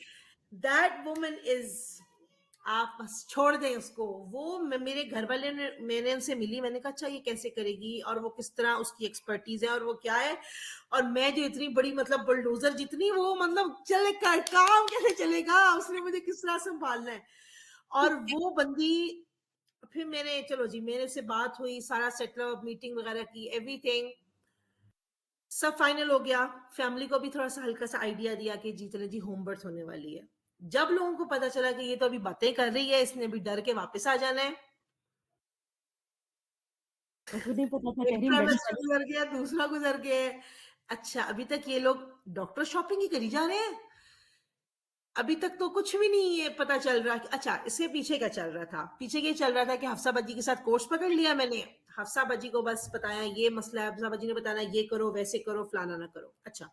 Speaker 2: दैट वुमन इज, आप बस छोड़ दें उसको। वो मेरे घर वाले ने, मैंने उनसे मिली, मैंने कहा अच्छा ये कैसे करेगी और वो किस तरह उसकी एक्सपर्टीज है और वो क्या है, और मैं जो इतनी बड़ी मतलब बुलडोजर जितनी, वो मतलब चले काम कैसे चलेगा, उसने मुझे किस तरह संभालना है। और वो बंदी, फिर मैंने, चलो जी, मेरे से बात हुई, सारा सेटअप, मीटिंग वगैरह की, एवरीथिंग सब फाइनल हो गया। फैमिली को भी थोड़ा सा हल्का सा आइडिया दिया कि जी चले जी, होम बर्थ होने वाली है। जब लोगों को पता चला कि ये तो अभी बातें कर रही है, इसने भी डर के वापस आ जाना है,
Speaker 1: खुद नहीं पता था
Speaker 2: एक
Speaker 1: तहरीम बड़ी
Speaker 2: ट्राइमेस्टर गुजर गया, दूसरा गुजर गया। अच्छा, अभी तक ये लोग डॉक्टर शॉपिंग ही करी जा रहे हैं, अभी तक तो कुछ भी नहीं है पता चल रहा कि अच्छा इसके पीछे क्या चल रहा था। पीछे ये चल रहा था कि हफ्सा बाजी के साथ कोर्स पकड़ लिया मैंने, हफ्सा बाजी को बस बताया ये मसला है, हफ्सा बाजी ने बताना ये करो, वैसे करो, फलाना ना करो। अच्छा,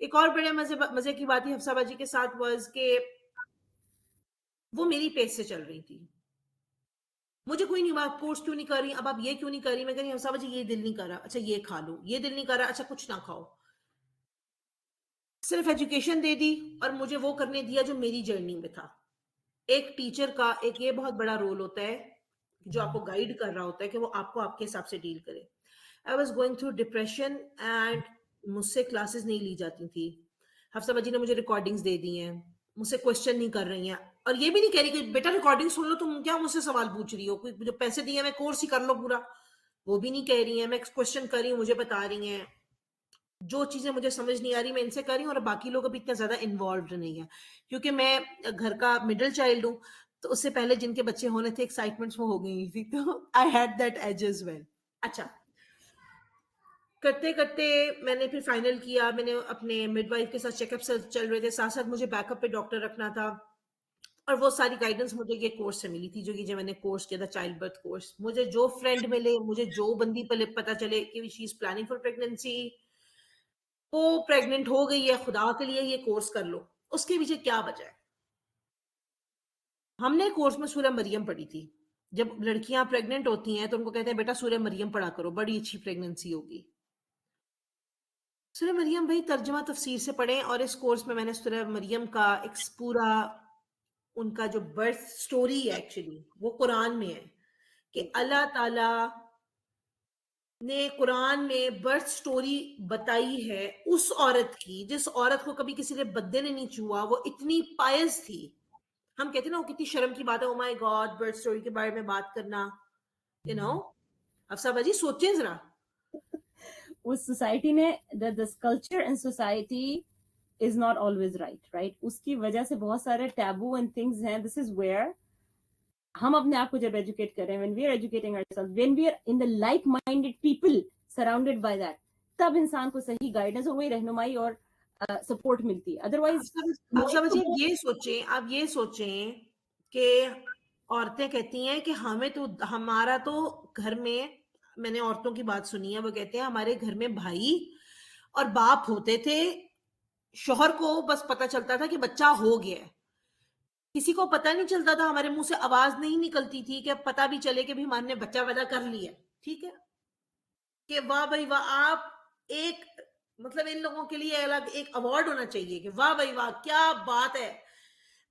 Speaker 2: एक और बड़े मजे की बात ही हफ्सा बाजी के साथ वाज के वो मेरी पेस से चल रही थी। मुझे कोई नहीं, आप कोर्स क्यों नहीं कर रही, अब आप ये क्यों नहीं कर रही, मैं कह रही हफ्सा बाजी ये दिल नहीं कर रहा, अच्छा ये खा लो, ये दिल नहीं कर रहा, अच्छा कुछ ना खाओ। सिर्फ एजुकेशन दे दी और मुझे वो करने दिया जो मेरी जर्नी में था। एक टीचर का एक ये बहुत बड़ा रोल होता है, जो आपको गाइड कर रहा होता है कि वो आपको आपके हिसाब से डील करे। I was going through depression and मुझसे क्लासेस नहीं ली जाती थी। हफ्सा बाजी ने मुझे रिकॉर्डिंग्स दे दी हैं, मुझसे क्वेश्चन नहीं कर रही हैं, और ये भी नहीं कह रही कि बेटा रिकॉर्डिंग सुन लो, तुम क्या मुझसे सवाल पूछ रही हो, कोई जो पैसे दिए मैं कोर्स ही कर लो पूरा, वो भी नहीं कह रही है। मैं क्वेश्चन कर रही हूँ, मुझे बता रही हैं, जो चीजें मुझे समझ नहीं आ रही मैं इनसे कर रही हूँ, और बाकी लोग अभी इतना ज्यादा इन्वॉल्व नहीं है, क्योंकि मैं घर का मिडिल चाइल्ड हूँ। तो उससे पहले जिनके बच्चे होने थे, एक्साइटमेंट्स वो हो गई थी, तो I had that as as well. अच्छा, करते करते मैंने फिर फाइनल किया, मैंने अपने मिडवाइफ के साथ चेकअप चल रहे थे, साथ साथ मुझे बैकअप पे डॉक्टर रखना था। और वो सारी गाइडेंस मुझे ये कोर्स से मिली थी, जो कि जो मैंने कोर्स किया था, चाइल्ड बर्थ कोर्स। मुझे जो फ्रेंड मिले, मुझे जो बंदी पता चले कि she is planning for pregnancy, वो प्रेग्नेंट हो गई है, खुदा के लिए ये कोर्स कर लो, उसके पीछे क्या वजह है? हमने कोर्स में सूरह मरियम पढ़ी थी। जब लड़कियां प्रेग्नेंट होती हैं तो उनको कहते हैं बेटा सूरह मरियम पढ़ा करो, बड़ी अच्छी प्रेगनेंसी होगी। सूरह मरियम भाई तर्जुमा तफसीर से पढ़ें, और इस कोर्स में मैंने सूरह मरियम का एक पूरा, उनका जो बर्थ स्टोरी है एक्चुअली वो कुरान में है, कि अल्लाह ताला ने कुरान में बर्थ स्टोरी बताई है उस औरत की, जिस औरत को कभी किसी ने बद्दे ने नहीं छुआ, वो इतनी पायस थी। हम कहते हैं ना वो कितनी शर्म की बात है, oh my God birth story के बारे में बात करना, यू नो। अफसा बाजी सोचें जरा।
Speaker 1: उस सोसाइटी ने this culture and society is not always right उसकी वजह से बहुत सारे टैबू एंड थिंग्स हैं। दिस इज वेयर हम अपने आप को जब एजुकेट कर रहे हैं, when we are educating ourselves, when we are in the like minded people surrounded by that, तब इंसान को सही गाइडेंस और वही रहनुमाई और सपोर्ट मिलती है। अदरवाइज
Speaker 2: अफसा बाजी आप ये सोचें कि औरतें कहती हैं कि हमें तो, हमारा तो घर में, मैंने औरतों की बात सुनी है, वो कहते हैं हमारे घर में भाई और बाप होते थे, शोहर को बस पता चलता था कि बच्चा हो गया है, किसी को पता नहीं चलता था, हमारे मुंह से आवाज नहीं निकलती थी कि पता भी चले कि भी हमारे बच्चा पैदा कर लिया। ठीक है, कि वाह भाई वाह, आप एक, मतलब इन लोगों के लिए अलग एक अवार्ड होना चाहिए कि वाह भाई वाह क्या बात है,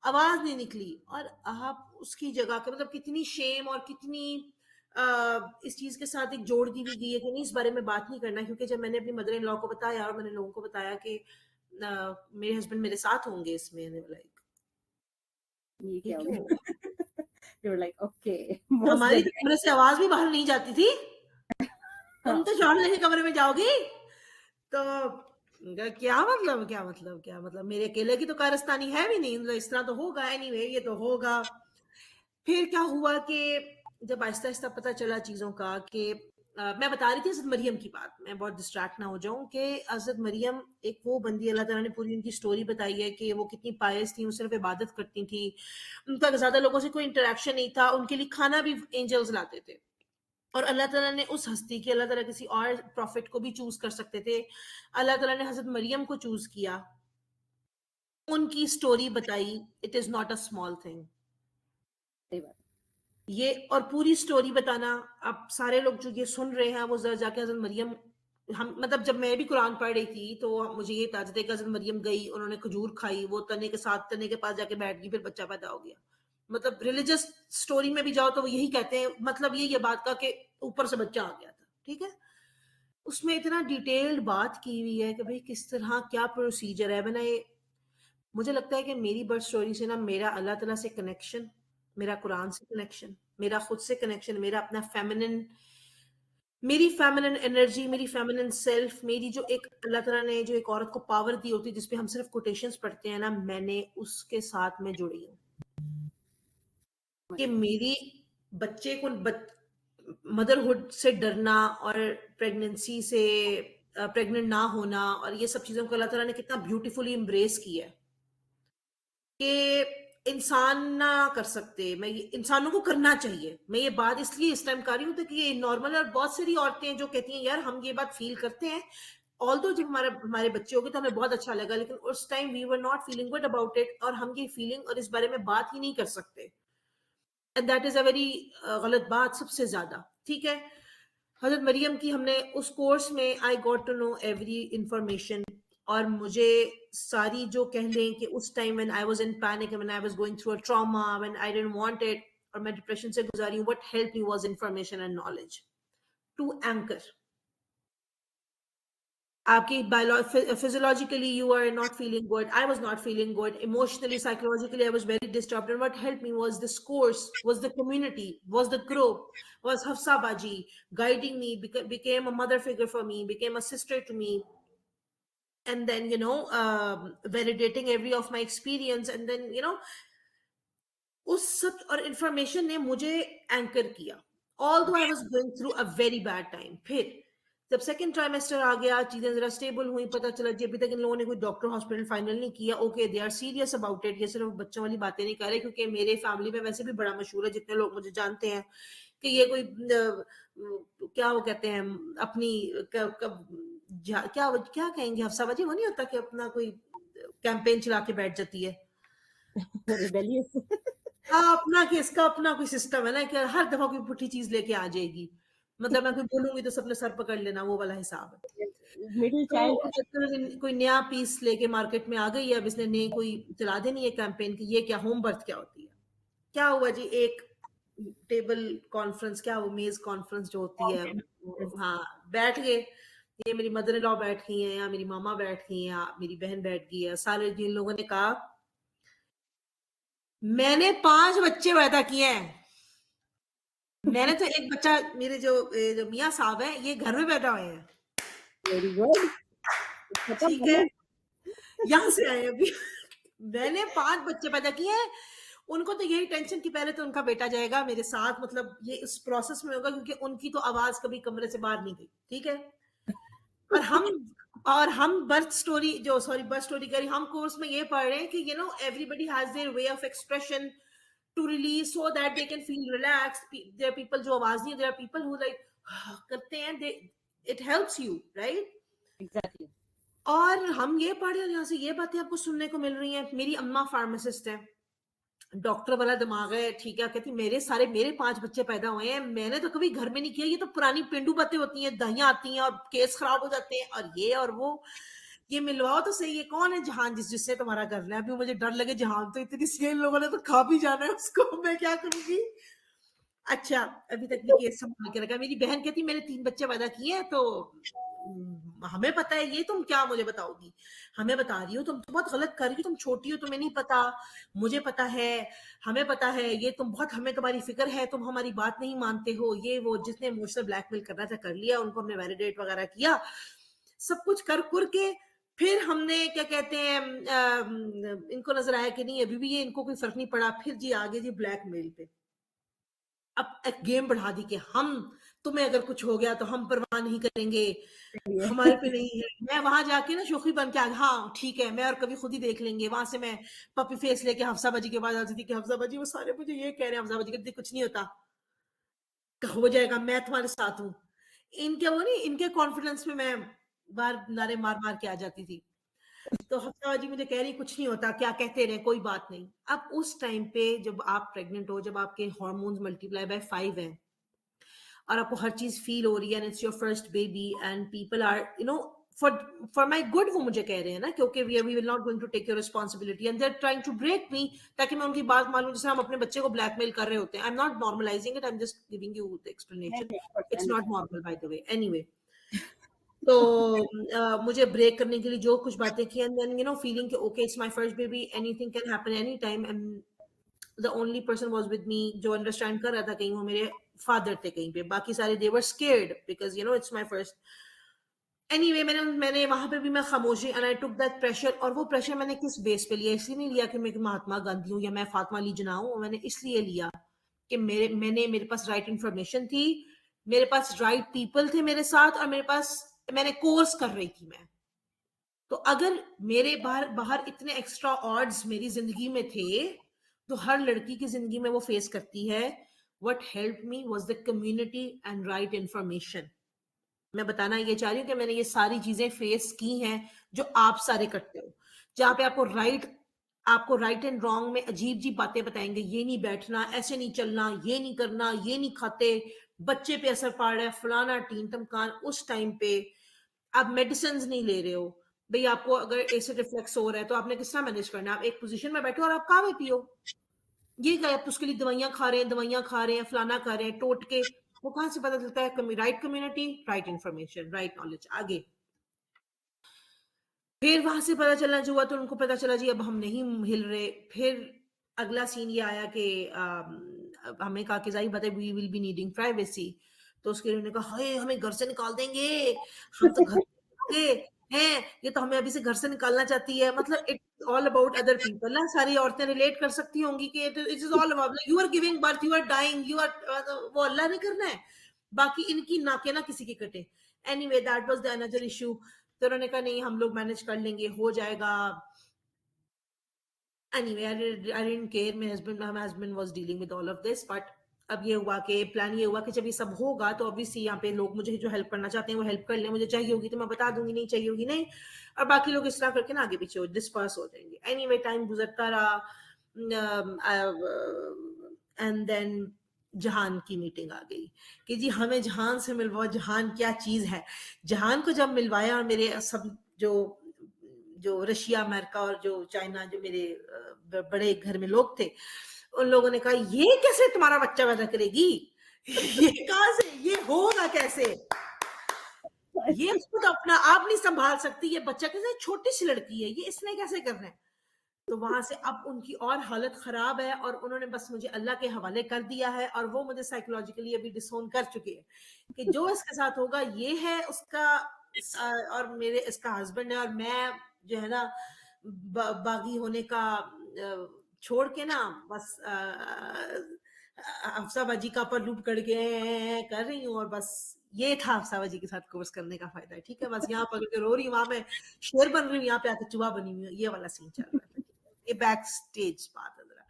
Speaker 2: आवाज नहीं निकली। और आप उसकी जगह के, मतलब कितनी शेम और कितनी इस चीज के साथ एक जोड़ दी हुई गई है कि नहीं, इस बारे में बात नहीं करना। क्योंकि जब मैंने अपनी मदर इन लॉ को बताया और मैंने लोगों को बताया कि मेरे हस्बैंड मेरे साथ होंगे इसमें, लाइक
Speaker 1: ये
Speaker 2: ये
Speaker 1: क्या हो
Speaker 2: क्यों
Speaker 1: गया?
Speaker 2: होगा?
Speaker 1: यू लाइक ओके, मोस्ट
Speaker 2: हमारी तो
Speaker 1: जगह।
Speaker 2: कमरे से आवाज भी बाहर नहीं जाती थी, तुम
Speaker 1: हाँ,
Speaker 2: तो शॉर्ट लेके कमरे में जाओगी। तो क्या मतलब मेरे अकेले की तो कारस्तानी है भी नहीं, मतलब इस तरह तो होगा एनीवे, ये तो होगा। फिर क्या हुआ कि जब आहिस्ता आहिस्ता पता चला चीज़ों का कि मैं बता रही थी हज़रत मरियम की बात, मैं बहुत डिस्ट्रैक्ट ना हो जाऊं, कि हज़रत मरियम एक वो बंदी, अल्लाह ताला ने पूरी उनकी स्टोरी बताई है कि वो कितनी पायस थी, वो सिर्फ इबादत करती थी, उनका ज़्यादा लोगों से कोई इंटरेक्शन नहीं था, उनके लिए खाना भी एंजल्स लाते थे। और अल्लाह ताला ने उस हस्ती की, अल्लाह ताला किसी और प्रॉफिट को भी चूज कर सकते थे, अल्लाह ताला ने हज़रत मरियम को चूज किया, उनकी स्टोरी बताई। It is not a small thing
Speaker 1: सही बात।
Speaker 2: ये, और पूरी स्टोरी बताना। अब सारे लोग जो ये सुन रहे हैं वो जरा जाके हज़रत मरियम, हम मतलब जब मैं भी कुरान पढ़ रही थी तो मुझे ये ताजुब है कि हज़रत मरियम गई, उन्होंने खजूर खाई, वो तने के साथ, तने के पास जाके बैठ गई, फिर बच्चा पैदा हो गया। मतलब रिलीजियस स्टोरी में भी जाओ तो वो यही कहते हैं, मतलब ये बात का कि ऊपर से बच्चा आ गया था। ठीक है, उसमें इतना डिटेल्ड बात की हुई है कि भाई किस तरह क्या प्रोसीजर है। मैंने, मुझे लगता है कि मेरी बर्थ स्टोरी से ना मेरा अल्लाह ताला से कनेक्शन, मेरा कुरान से कनेक्शन, मेरा खुद से कनेक्शन, मेरा अपना फेमिनिन, मेरी फेमिनिन एनर्जी, मेरी फेमिनिन सेल्फ, मेरी जो एक अल्लाह ताला ने जो एक औरत को पावर दी होती है जिसपे हम सिर्फ कोटेशंस पढ़ते हैं ना, मैंने उसके साथ में जुड़ी हूँ कि मेरी बच्चे को मदरहुड से डरना और प्रेगनेंसी से, प्रेग्नेंट ना होना और ये सब चीज़ों को अल्लाह ताला ने कितना ब्यूटीफुली एम्ब्रेस किया है कि इंसान ना कर सकते, मैं इंसानों को करना चाहिए। मैं ये बात इसलिए इस टाइम कर रही हूँ तो कि ये नॉर्मल है, और बहुत सारी औरतें हैं जो कहती हैं यार हम ये बात फील करते हैं, ऑल दो जब हमारे बच्चे हो गए तो हमें बहुत अच्छा लगा, लेकिन उस time we were not feeling good about it, और हम ये फीलिंग और इस बारे में बात ही नहीं कर सकते। And that is a very गलत बात सबसे ज्यादा। ठीक है, हजरत मरियम की हमने उस कोर्स में I got to know every information, और मुझे सारी जो कह लें कि उस time when I was in panic, when I was going through a trauma, when I didn't want it, और मैं डिप्रेशन से गुजारी हूँ, what help me was information and knowledge to anchor आपकी physiologically you are not feeling good, I was not feeling good, emotionally, psychologically I was very disturbed, and what helped me was this course, was the community, was the group, was Hafsa Baji guiding me, became a mother figure for me, became a sister to me, and then validating every of my experience, and then उस सब और information ने मुझे anchor किया, all दो आई was going through a very bad time. फिर जब second trimester आ गया, चीजें जरा स्टेबल हुई, पता चला जी अभी तक इन लोगों ने कोई डॉक्टर हॉस्पिटल फाइनल नहीं किया, okay they are serious about it, ये सिर्फ बच्चों वाली बातें नहीं कर रहे, क्योंकि मेरे फैमिली में वैसे भी बड़ा मशहूर है, जितने लोग मुझे जानते हैं कि ये कोई क्या वो कहते हैं अपनी क्या क्या कहेंगे हफ्सा बाजी, वो नहीं होता कि अपना कोई कैंपेन चला के बैठ जाती है।
Speaker 1: रिबेलियस।
Speaker 2: हाँ, अपना कि इसका अपना कोई सिस्टम है ना कि हर दफा कोई पुट्ठी चीज लेके आ जाएगी, मतलब मैं कोई बोलूंगी तो सबने सर पकड़ लेना, वो वाला हिसाब है।
Speaker 1: मिडिल
Speaker 2: तो
Speaker 1: चाइल्ड।
Speaker 2: कोई नया पीस लेके मार्केट में आ गई है, अब इसने नई कोई चला देनी है कैंपेन की, ये क्या होम बर्थ क्या होती है। क्या हुआ जी, एक टेबल कॉन्फ्रेंस, क्या वो मेज कॉन्फ्रेंस जो होती है, हाँ बैठ गए, ये मेरी मदर इन लॉ बैठ गई है, या मेरी मामा बैठ गई है, या मेरी बहन बैठ गई है, सारे जिन लोगों ने कहा मैंने 5 बच्चे पैदा किए हैं, मैंने तो एक बच्चा, मेरे जो मियाँ साहब है ये घर में पैदा हुए हैं,
Speaker 1: वेरी गुड।
Speaker 2: ठीक है, यहाँ से आए अभी। मैंने 5 बच्चे पैदा किए हैं, उनको तो यही टेंशन कि पहले तो उनका बेटा जाएगा मेरे साथ, मतलब ये इस प्रोसेस में होगा, क्योंकि उनकी तो आवाज कभी कमरे से बाहर नहीं गई, ठीक है। और हम बर्थ स्टोरी करी, हम कोर्स में ये पढ़ रहे हैं कि everybody has their way of expression to release so that they can feel relax, there are people जो आवाज नहीं, there are people who like करते हैं, they it helps you, right.
Speaker 1: Exactly.
Speaker 2: और हम ये पढ़ रहे हैं, यहाँ से ये बातें आपको सुनने को मिल रही हैं। मेरी अम्मा फार्मासिस्ट है, डॉक्टर वाला दिमाग है, ठीक है, कहती मेरे 5 बच्चे पैदा हुए हैं, मैंने तो कभी घर में नहीं किया, ये तो पुरानी पेंडू बातें होती हैं, दहियां आती हैं और केस खराब हो जाते हैं और ये और वो, ये मिलवाओ तो सही है, कौन है जहान जिससे तुम्हारा करना है। अभी मुझे डर लगे, जहान तो इतनी सेल लोगों ने तो खा भी जाना है उसको, मैं क्या करूंगी। अच्छा, अभी तक भी केस संभाल के रखा। मेरी बहन कहती मैंने 3 बच्चे पैदा किए हैं, तो हमें पता है, ये तुम क्या मुझे बताओगी, हमें बता रही हो, तुम तो बहुत गलत कर रही हो, तुम छोटी हो, तुम्हें नहीं पता, मुझे पता है, हमें पता है, ये तुम बहुत, हमें तुम्हारी फिक्र है, तुम हमारी बात नहीं मानते हो, ये वो, जिसने इमोशनल ब्लैकमेल करना था कर लिया, उनको हमने वैलिडेट वगैरह किया, सब कुछ कर कुर के फिर हमने क्या कहते हैं इनको नजर आया कि नहीं अभी भी ये इनको कोई फर्क नहीं पड़ा, फिर जी आगे जी ब्लैकमेल पे अब एक गेम बढ़ा दी कि हम, तुम्हें अगर कुछ हो गया तो हम परवाह नहीं करेंगे, हमारे पे नहीं है। मैं वहां जाके ना शोखी बन के आ, हाँ ठीक है, मैं और कभी खुद ही देख लेंगे, वहां से मैं पपी फेस लेके हफ्सा बाजी के बाद आती थी कि हफ्सा बाजी वो सारे मुझे ये कह रहे हैं, हफ्सा बाजी कहती कुछ नहीं होता, हो जाएगा, मैं तुम्हारे साथ हूँ। इनके वो नहीं, इनके कॉन्फिडेंस में मैं बार नारे मार मार के आ जाती थी। तो हफ्सा बाजी मुझे कह रही कुछ नहीं होता, क्या कहते रहे, कोई बात नहीं। अब उस टाइम पे जब आप प्रेग्नेंट हो, जब आपके हार्मोन्स मल्टीप्लाई बाय 5 है और आपको हर चीज फील हो रही है, and it's your first baby and people are for my good, वो मुझे कह रहे हैं ना, क्योंकि we will not going to take your responsibility and they are trying to break me, ताकि मैं उनकी बात मानूं, जैसे हम अपने बच्चे को ब्लैकमेल कर रहे होते हैं। आई am not normalising it, I am just giving you the explanation, it's not normal bye the way, anyway. तो मुझे ब्रेक करने के लिए जो कुछ बातें की, एंड देन फीलिंग कि okay it's my first baby, anything can happen any time, and the only person was with मी जो अंडरस्टैंड कर रहा था, कहीं वो मेरे फादर थे, कहीं पे बाकी सारे they were scared because it's my first. Anyway, मैंने वहां पे भी मैं खामोशी, and I took that pressure. और वो प्रेशर मैंने किस बेस पे लिया, इसलिए नहीं लिया कि मैं महात्मा गांधी हूँ या मैं फातिमा अली जिन्ना हूँ, मैंने इसलिए लिया कि मेरे पास राइट इंफॉर्मेशन थी, मेरे पास राइट पीपल थे मेरे साथ, और मैंने कोर्स कर रही थी मैं। तो अगर मेरे बाहर बाहर इतने एक्स्ट्रा ऑड्स मेरी जिंदगी में थे, तो हर लड़की की जिंदगी में वो फेस करती है। What help me was the community and right information. मैं बताना ये चाह रही हूँ कि मैंने ये सारी चीजें फेस की हैं जो आप सारे करते हो, जहां पे आपको राइट एंड रॉन्ग में अजीब अजीब बातें बताएंगे, ये नहीं बैठना, ऐसे नहीं चलना, ये नहीं करना, ये नहीं खाते, बच्चे पे असर पड़ रहा है, फलाना टीन तमकान। उस टाइम पे आप मेडिसिन नहीं ले रहे हो भाई, आपको अगर एसिड रिफ्लेक्स हो रहा है तो आपने किस तरह मैनेज करना है, आप एक पोजीशन में बैठो और आप कावे पियो, ये क्या आप उसके लिए दवाइयां खा रहे हैं, फलाना खा रहे हैं, टोट के, वो कहां से पता चलता है। Right community, right information, right knowledge. आगे फिर वहां से पता चलना जो हुआ, तो उनको पता चला जी अब हम नहीं हिल रहे। फिर अगला सीन ये आया कि हमें कहा कि जाहिर बात है we will be needing privacy. तो उसके लिए उन्होंने कहा हाय हमें घर से निकाल देंगे, हम तो घर के हैं, ये तो हमें अभी से घर से निकालना चाहती है। मतलब it's all about other people ना, सारी औरतें रिलेट कर सकती होंगी कि it is all about you are giving birth, you are dying, you are, वो अल्लाह ने करना है, बाकी इनकी नाके ना किसी की कटे। Anyway that was the another issue. तो उन्होंने कहा नहीं हम लोग मैनेज कर लेंगे, हो जाएगा. Anyway, I didn't care. My husband was dealing with all of this. But अब ये हुआ कि प्लान ये हुआ कि जब ये सब होगा तो ऑब्वियसली यहाँ पे लोग मुझे जो हेल्प करना चाहते हैं वो हेल्प कर लें. मुझे चाहिए होगी तो मैं बता दूंगी, नहीं चाहिए होगी नहीं. और बाकी लोग इस तरह करके ना आगे पीछे डिस्पर्स हो जाएंगे. एनीवे टाइम गुजरता रहा. एंड देन जहान की मीटिंग आ गई कि जी हमें जहान से मिलवाओ. जहान क्या चीज है. जहान को जब मिलवाया और मेरे सब जो जो रशिया अमेरिका और जो चाइना जो मेरे बड़े घर में लोग थे, उन लोगों ने कहा ये कैसे तुम्हारा बच्चा पैदा करेगी. ये कहां से, ये होगा कैसे, ये खुद अपना आप नहीं संभाल सकती, ये बच्चा कैसे, छोटी सी लड़की है, ये इसने कैसे करना है. तो वहां से अब उनकी और हालत खराब है और उन्होंने बस मुझे अल्लाह के हवाले कर दिया है. और वो मुझे साइकोलॉजिकली अभी डिसोन कर चुके हैं कि जो इसके साथ होगा ये है उसका. और मेरे इसका हस्बैंड है और मैं जो है ना बागी होने का छोड़ के ना बस अफसाबाजी का पर लूप करके कर रही हूँ. और बस ये था अफसाबाजी के साथ कोर्स करने का फायदा. ठीक है, बस यहाँ पकड़ के रो रही हूँ, वहां मैं शेर बन रही हूँ, यहाँ पे आके चूहा बनी हुई हूँ. ये वाला सीन चल रहा है. ये बैक स्टेज बात है जरा.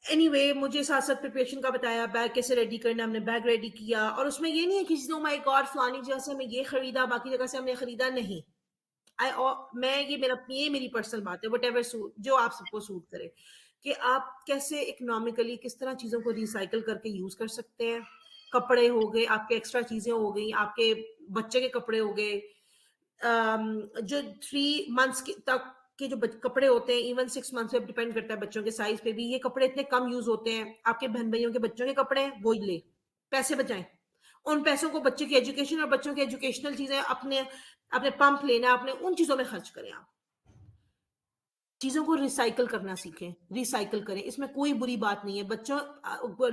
Speaker 2: एनीवे मुझे साथ साथ प्रिपरेशन का बताया, बैग कैसे रेडी करना. हमने बैग रेडी किया और उसमें ये नहीं है कि ओ माय गॉड फलानी जगह से हमें ये खरीदा बाकी जगह से हमने खरीदा. नहीं, मैं ये मेरी पर्सनल बात है. वट एवर सूट, जो आप सबको सूट करे, कि आप कैसे इकोनॉमिकली किस तरह चीजों को रिसाइकल करके यूज कर सकते हैं. कपड़े हो गए, आपके एक्स्ट्रा चीजें हो गई, आपके बच्चे के कपड़े हो गए, जो 3 मंथ्स तक के जो कपड़े होते हैं, इवन 6 मंथ्स पे डिपेंड करता है बच्चों के साइज पे भी. ये कपड़े इतने कम यूज होते हैं. आपके बहन भाइयों के बच्चों के कपड़े वो ही ले, पैसे बचाएं. उन पैसों को बच्चे की एजुकेशन और बच्चों की एजुकेशनल चीजें अपने अपने पंप लेना, अपने उन चीजों में खर्च करें. आप चीजों को रिसाइकल करना सीखें, रिसाइकल करें. इसमें कोई बुरी बात नहीं है. बच्चों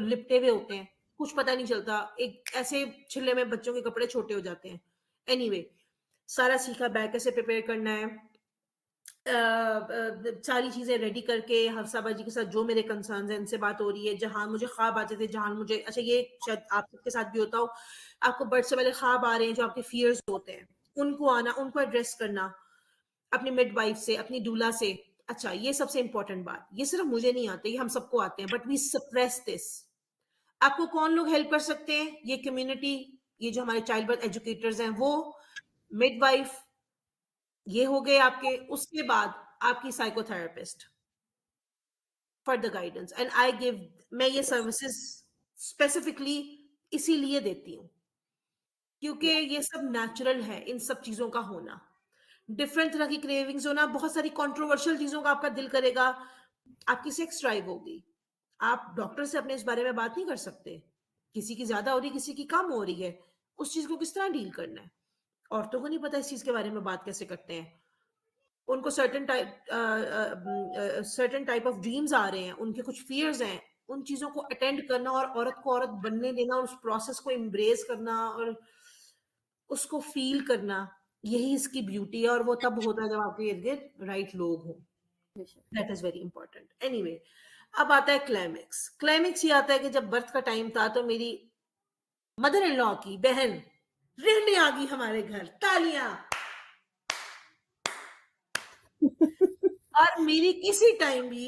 Speaker 2: लिपटे हुए होते हैं, कुछ पता नहीं चलता, एक ऐसे छिल्ले में बच्चों के कपड़े छोटे हो जाते हैं. एनीवे सारा सीखा, बैग कैसे प्रिपेयर करना है, सारी चीजें रेडी करके. हफ्साबाजी के साथ जो मेरे कंसर्न्स हैं इनसे बात हो रही है. जहां मुझे ख्वाब आते थे, जहां मुझे, अच्छा ये शायद आप सबके साथ भी होता हो, आपको बर्थ से पहले ख्वाब आ रहे हैं जो आपके फियर्स होते हैं, उनको आना, उनको एड्रेस करना अपनी मिडवाइफ से, अपनी डूला से. अच्छा ये सबसे इंपॉर्टेंट बात, ये सिर्फ मुझे नहीं आते, ये हम सबको आते हैं, बट वी सप्रेस दिस. आपको कौन लोग हेल्प कर सकते हैं? ये कम्युनिटी, ये जो हमारे चाइल्ड बर्थ एजुकेटर्स हैं वो, मिडवाइफ, ये हो गए आपके. उसके बाद आपकी psychotherapist for the guidance. And I give, मैं ये सर्विसेज स्पेसिफिकली इसीलिए देती हूँ क्योंकि ये सब नेचुरल है, इन सब चीजों का होना. डिफरेंट तरह की क्रेविंग्स होना, बहुत सारी कंट्रोवर्शियल चीजों का आपका दिल करेगा. आपकी सेक्स ड्राइव होगी, आप डॉक्टर से अपने इस बारे में बात नहीं कर सकते. किसी की ज्यादा हो रही, किसी की कम हो रही है, उस चीज को किस तरह डील करना है. औरतों को नहीं पता इस चीज के बारे में बात कैसे करते हैं. उनको सर्टेन टाइप ऑफ ड्रीम्स आ रहे हैं, उनके कुछ फियर्स हैं, उन चीजों को अटेंड करना और औरत को औरत बनने देना और उस प्रोसेस को एम्ब्रेस करना और उसको फील करना, यही इसकी ब्यूटी है. और वो तब होता है जब आपके इर्द गिर्द राइट लोग हों. That is very important. Anyway अब आता है क्लाइमेक्स. क्लाइमेक्स ये आता है कि जब बर्थ का टाइम था तो मेरी मदर इन लॉ की बहन रहने आ गई हमारे घर. तालियां. और मेरी किसी टाइम भी,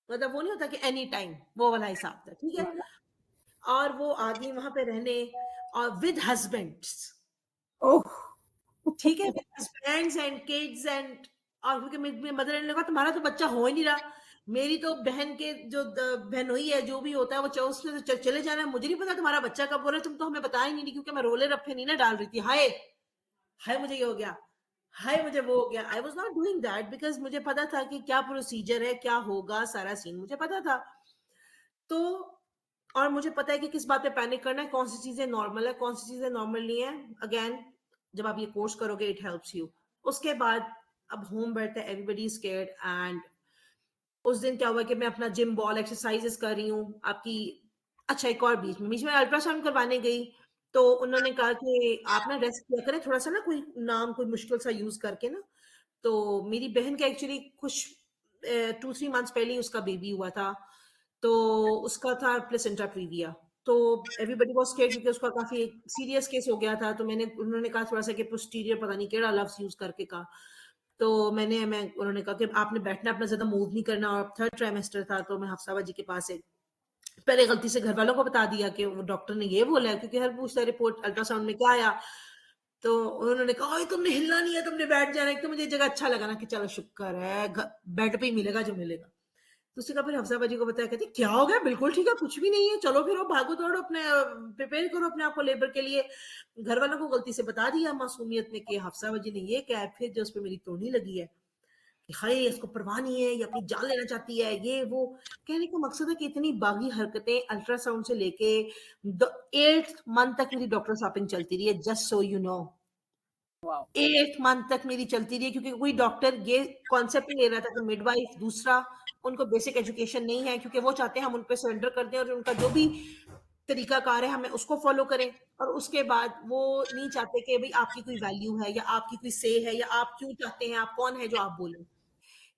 Speaker 2: मतलब वो नहीं होता कि एनी टाइम, वो वाला हिसाब था. ठीक है, और वो आ गई वहां पे रहने और विद हस्बैंड्स.
Speaker 1: ओह,
Speaker 2: ठीक है, with husbands and kids and. और क्योंकि मेरी मदर ने कहा तुम्हारा तो बच्चा हो ही नहीं रहा. मेरी तो बहन के जो बहनोई है, जो भी होता है वो उसने तो चले जाना है. मुझे नहीं पता तुम्हारा बच्चा कब हो रहा है, तुम तो हमें बताया ही नहीं, क्योंकि मैं रोले रफे नहीं ना डाल रही थी. हाय हाय मुझे ये हो गया, हाय मुझे वो हो गया. I was not doing that because मुझे पता था कि क्या प्रोसीजर है, क्या होगा, सारा सीन मुझे पता था. तो और मुझे पता है कि किस बात पे पैनिक करना है, कौन सी चीजें नॉर्मल है, कौन सी चीजें नॉर्मल नहीं है. अगेन जब आप ये कोर्स करोगे इट हेल्प्स यू. उसके बाद अब होम बर्थ है, एवरीबडी इज स्केयर्ड. एंड उस दिन क्या हुआ कि मैं अपना जिम बॉल एक्सरसाइजेस कर रही हूँ आपकी. अच्छा एक और बीच में अल्ट्रासाउंड करवाने गई तो उन्होंने कहा कि आप ना रेस्ट किया करें थोड़ा सा ना, कोई नाम कोई मुश्किल सा यूज करके ना. तो मेरी बहन का एक्चुअली कुछ 2-3 मंथ्स पहले ही उसका बेबी हुआ था. तो उसका था प्लेसेंटा प्रीविया. तो एवरीबडी वाज स्केर्ड क्योंकि उसका काफ़ी सीरियस केस हो गया था, तो उन्होंने कहा थोड़ा-सा कि पोस्टीरियर पता नहीं केड़ा लफ्ज़ यूज़ करके कहा। तो उन्होंने कहा कि आपने बैठना, अपना ज़्यादा मूव नहीं करना, और 3rd ट्राइमेस्टर था, तो मैं हफ्साबा जी के पास एक पहले गलती से घर वालों को बता दिया कि वो डॉक्टर ने ये बोला है, क्योंकि हर पूछता है रिपोर्ट अल्ट्रासाउंड में क्या आया। तो उन्होंने कहा, "ओए तुमने हिलना नहीं है, तुमने बैठ जाना है।" एक तो मुझे ये जगह अच्छा लगा ना कि चलो शुक्र है बेड पे ही मिलेगा जो मिलेगा। तो उसने कहा, फिर हफ्सा बाजी को बताया, कहती क्या हो गया? बिल्कुल ठीक है, कुछ भी नहीं है, चलो फिरो, भागो दौड़ो, अपने प्रिपेयर करो अपने आप को लेबर के लिए। घर वालों को गलती से बता दिया मासूमियत में कि हफ्सा बाजी ने ये क्या है, फिर जो उस पे मेरी तोड़नी लगी है कि हाय इसको परवाह नहीं है, ये अपनी जान लेना चाहती है, ये वो। कहने का मकसद है कि इतनी बागी हरकतें अल्ट्रासाउंड से लेके 8th मंथ तक मेरी डॉक्टर शॉपिंग चलती रही है, just so you know.
Speaker 1: Wow.
Speaker 2: 8 month तक मेरी चलती रही है, क्योंकि कोई डॉक्टर ये कॉन्सेप्ट नहीं ले रहा था कि मिडवाइफ, दूसरा उनको बेसिक एजुकेशन नहीं है, क्योंकि वो चाहते हैं हम उन पे सरेंडर कर दें और उनका जो भी तरीकाकार है हमें उसको फॉलो करें, और उसके बाद वो नहीं चाहते कि भाई आपकी कोई वैल्यू है या आपकी कोई से है या आप क्यों चाहते हैं, आप कौन है जो आप बोलें।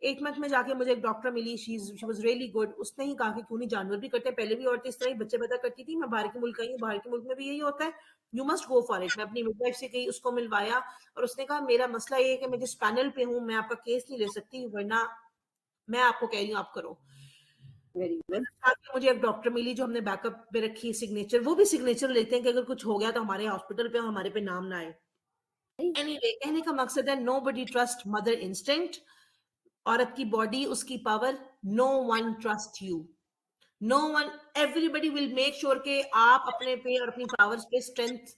Speaker 2: 8 मंथ में जाके मुझे एक डॉक्टर मिली, शी वाज रियली गुड। उसने ही कहा कि क्यों नहीं, जानवर भी करते हैं, पहले भी औरतें इस तरह ही बच्चे पैदा करती थी, मैं बाहर के मुल्क आई हूँ, बाहर के मुल्क में भी यही होता है, you must go for it. मैं अपनी मिडवाइफ से गई, उसको मिलवाया, और उसने कहा मेरा मसला ये है कि मैं जिस पैनल पे हूँ मैं आपका केस नहीं ले सकती, वरना मैं आपको कह रही हूँ आप करो।
Speaker 1: Very good.
Speaker 2: आके मुझे एक डॉक्टर मिली जो हमने बैकअप पे रखी, सिग्नेचर, वो भी सिग्नेचर लेते हैं कि अगर कुछ हो गया तो हमारे हॉस्पिटल पे हमारे पे नाम ना आए। एनीवे, कहने का मकसद है नोबडी ट्रस्ट मदर इंस्टिंक्ट। औरत की बॉडी, उसकी power, no one trust you, no one. Everybody will make sure कि आप अपने पे और अपनी पावर्स पे, स्ट्रेंथ,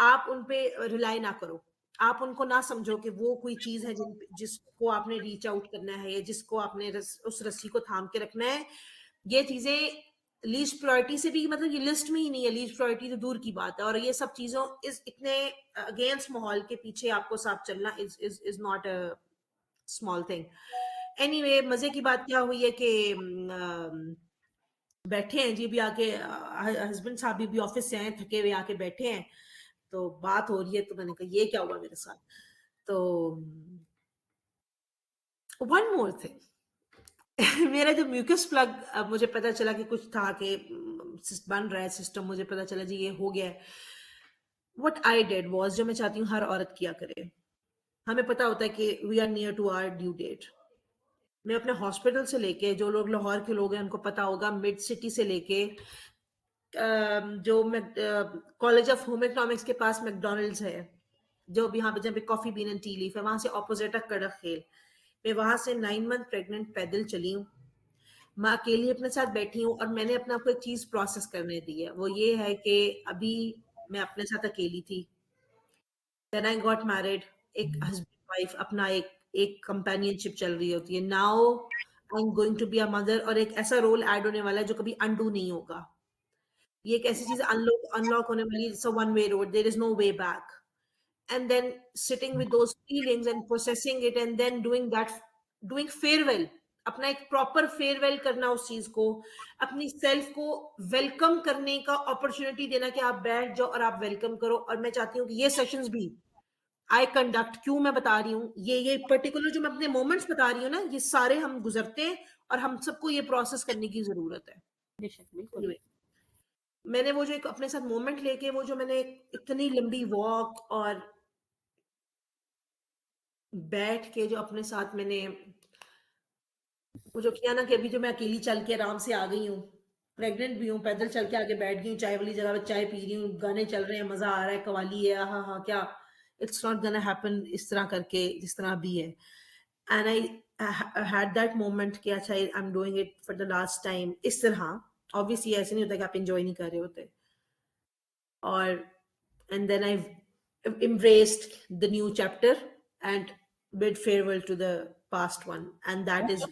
Speaker 2: आप उन पे रिलाई ना करो। आप उनको ना समझो कि वो कोई चीज है जिसको आपने रीच आउट करना है, या जिसको आपने उस रस्सी को थाम के रखना है। ये चीजें लीस्ट प्रायोरिटी से भी, मतलब ये लिस्ट में ही नहीं है, लीस्ट प्रायोरिटी तो दूर की बात है। और ये सब चीजों इस इतने अगेंस्ट माहौल के पीछे आपको साथ चलना is not a small thing. Anyway, मजे की बात क्या हुई है कि बैठे हैं जी, अभी आके हस्बैंड साहब भी ऑफिस से आए, थके हुए आके बैठे हैं, तो बात हो रही है, तो मैंने कहा ये क्या हुआ मेरे साथ। तो वन मोर थिंग, मेरा जो म्यूकस प्लग, अब मुझे पता चला कि कुछ था कि बन रहा है सिस्टम, मुझे पता चला जी ये हो गया है। व्हाट आई डिड वाज, जो मैं चाहती हूँ हर औरत किया करे, हमें पता होता है कि we are near to our due date. मैं अपने हॉस्पिटल से लेके, जो लोग लाहौर के लोग हैं उनको पता होगा, मिड सिटी से लेके जो कॉलेज ऑफ होम इकोनॉमिक्स के पास मैकडोनल्ड्स है, जो भी यहाँ पे जहाँ पे coffee bean and T leaf है, वहां से ऑपोजिट है कड़क खेल। मैं वहां से 9 मंथ प्रेग्नेंट पैदल चली हूँ, मैं अकेली अपने साथ बैठी हूँ, और मैंने अपने आप को एक चीज प्रोसेस करने दी है, वो ये है कि अभी मैं अपने साथ अकेली थी, देन आई गॉट मैरिड, एक हस्बैंड वाइफ, अपना एक एक कंपेनियनशिप चल रही होती है, now I am going to be a mother, और एक ऐसा रोल ऐड होने वाला है जो कभी अनडू नहीं होगा। ये एक ऐसी चीज अनलॉक अनलॉक होने वाली, it's a one way road, there is no way back. And then sitting with those feelings and processing it, and then doing that, doing farewell, अपना एक प्रॉपर फेयरवेल करना उस चीज को, अपनी सेल्फ को वेलकम करने का अपॉर्चुनिटी देना कि आप बैठ जाओ और आप वेलकम करो। और मैं चाहती हूँ कि ये सेशंस भी आई कंडक्ट, क्यों मैं बता रही हूँ, ये पर्टिकुलर जो मैं अपने मोमेंट्स बता रही हूँ ना, ये सारे हम गुजरते हैं, और हम सबको ये प्रोसेस करने की जरूरत है।
Speaker 1: बेशक, बिल्कुल।
Speaker 2: Anyway, मैंने वो जो एक अपने साथ मोमेंट लेके, वो जो मैंने इतनी लंबी वॉक और बैठ के जो अपने साथ मैंने वो जो किया ना, कि अभी जो मैं अकेली चल के आराम से आ गई हूँ, प्रेग्नेंट भी हूँ, पैदल चल के आके बैठ गई हूँ, चाय वाली जगह पे चाय पी रही हूँ, गाने चल रहे हैं, मजा आ रहा है, कवाली है, हाँ हाँ क्या, इट्स नॉट गोना हैपन इस तरह करके जिस तरह अभी है। And I had that moment कि अच्छा, I am doing it for the last time, इस तरह। ऑब्वियसली ऐसे नहीं होता कि आप एंजॉय नहीं कर रहे होते। और and then I've embraced the new chapter and bid farewell to the past one. And that is,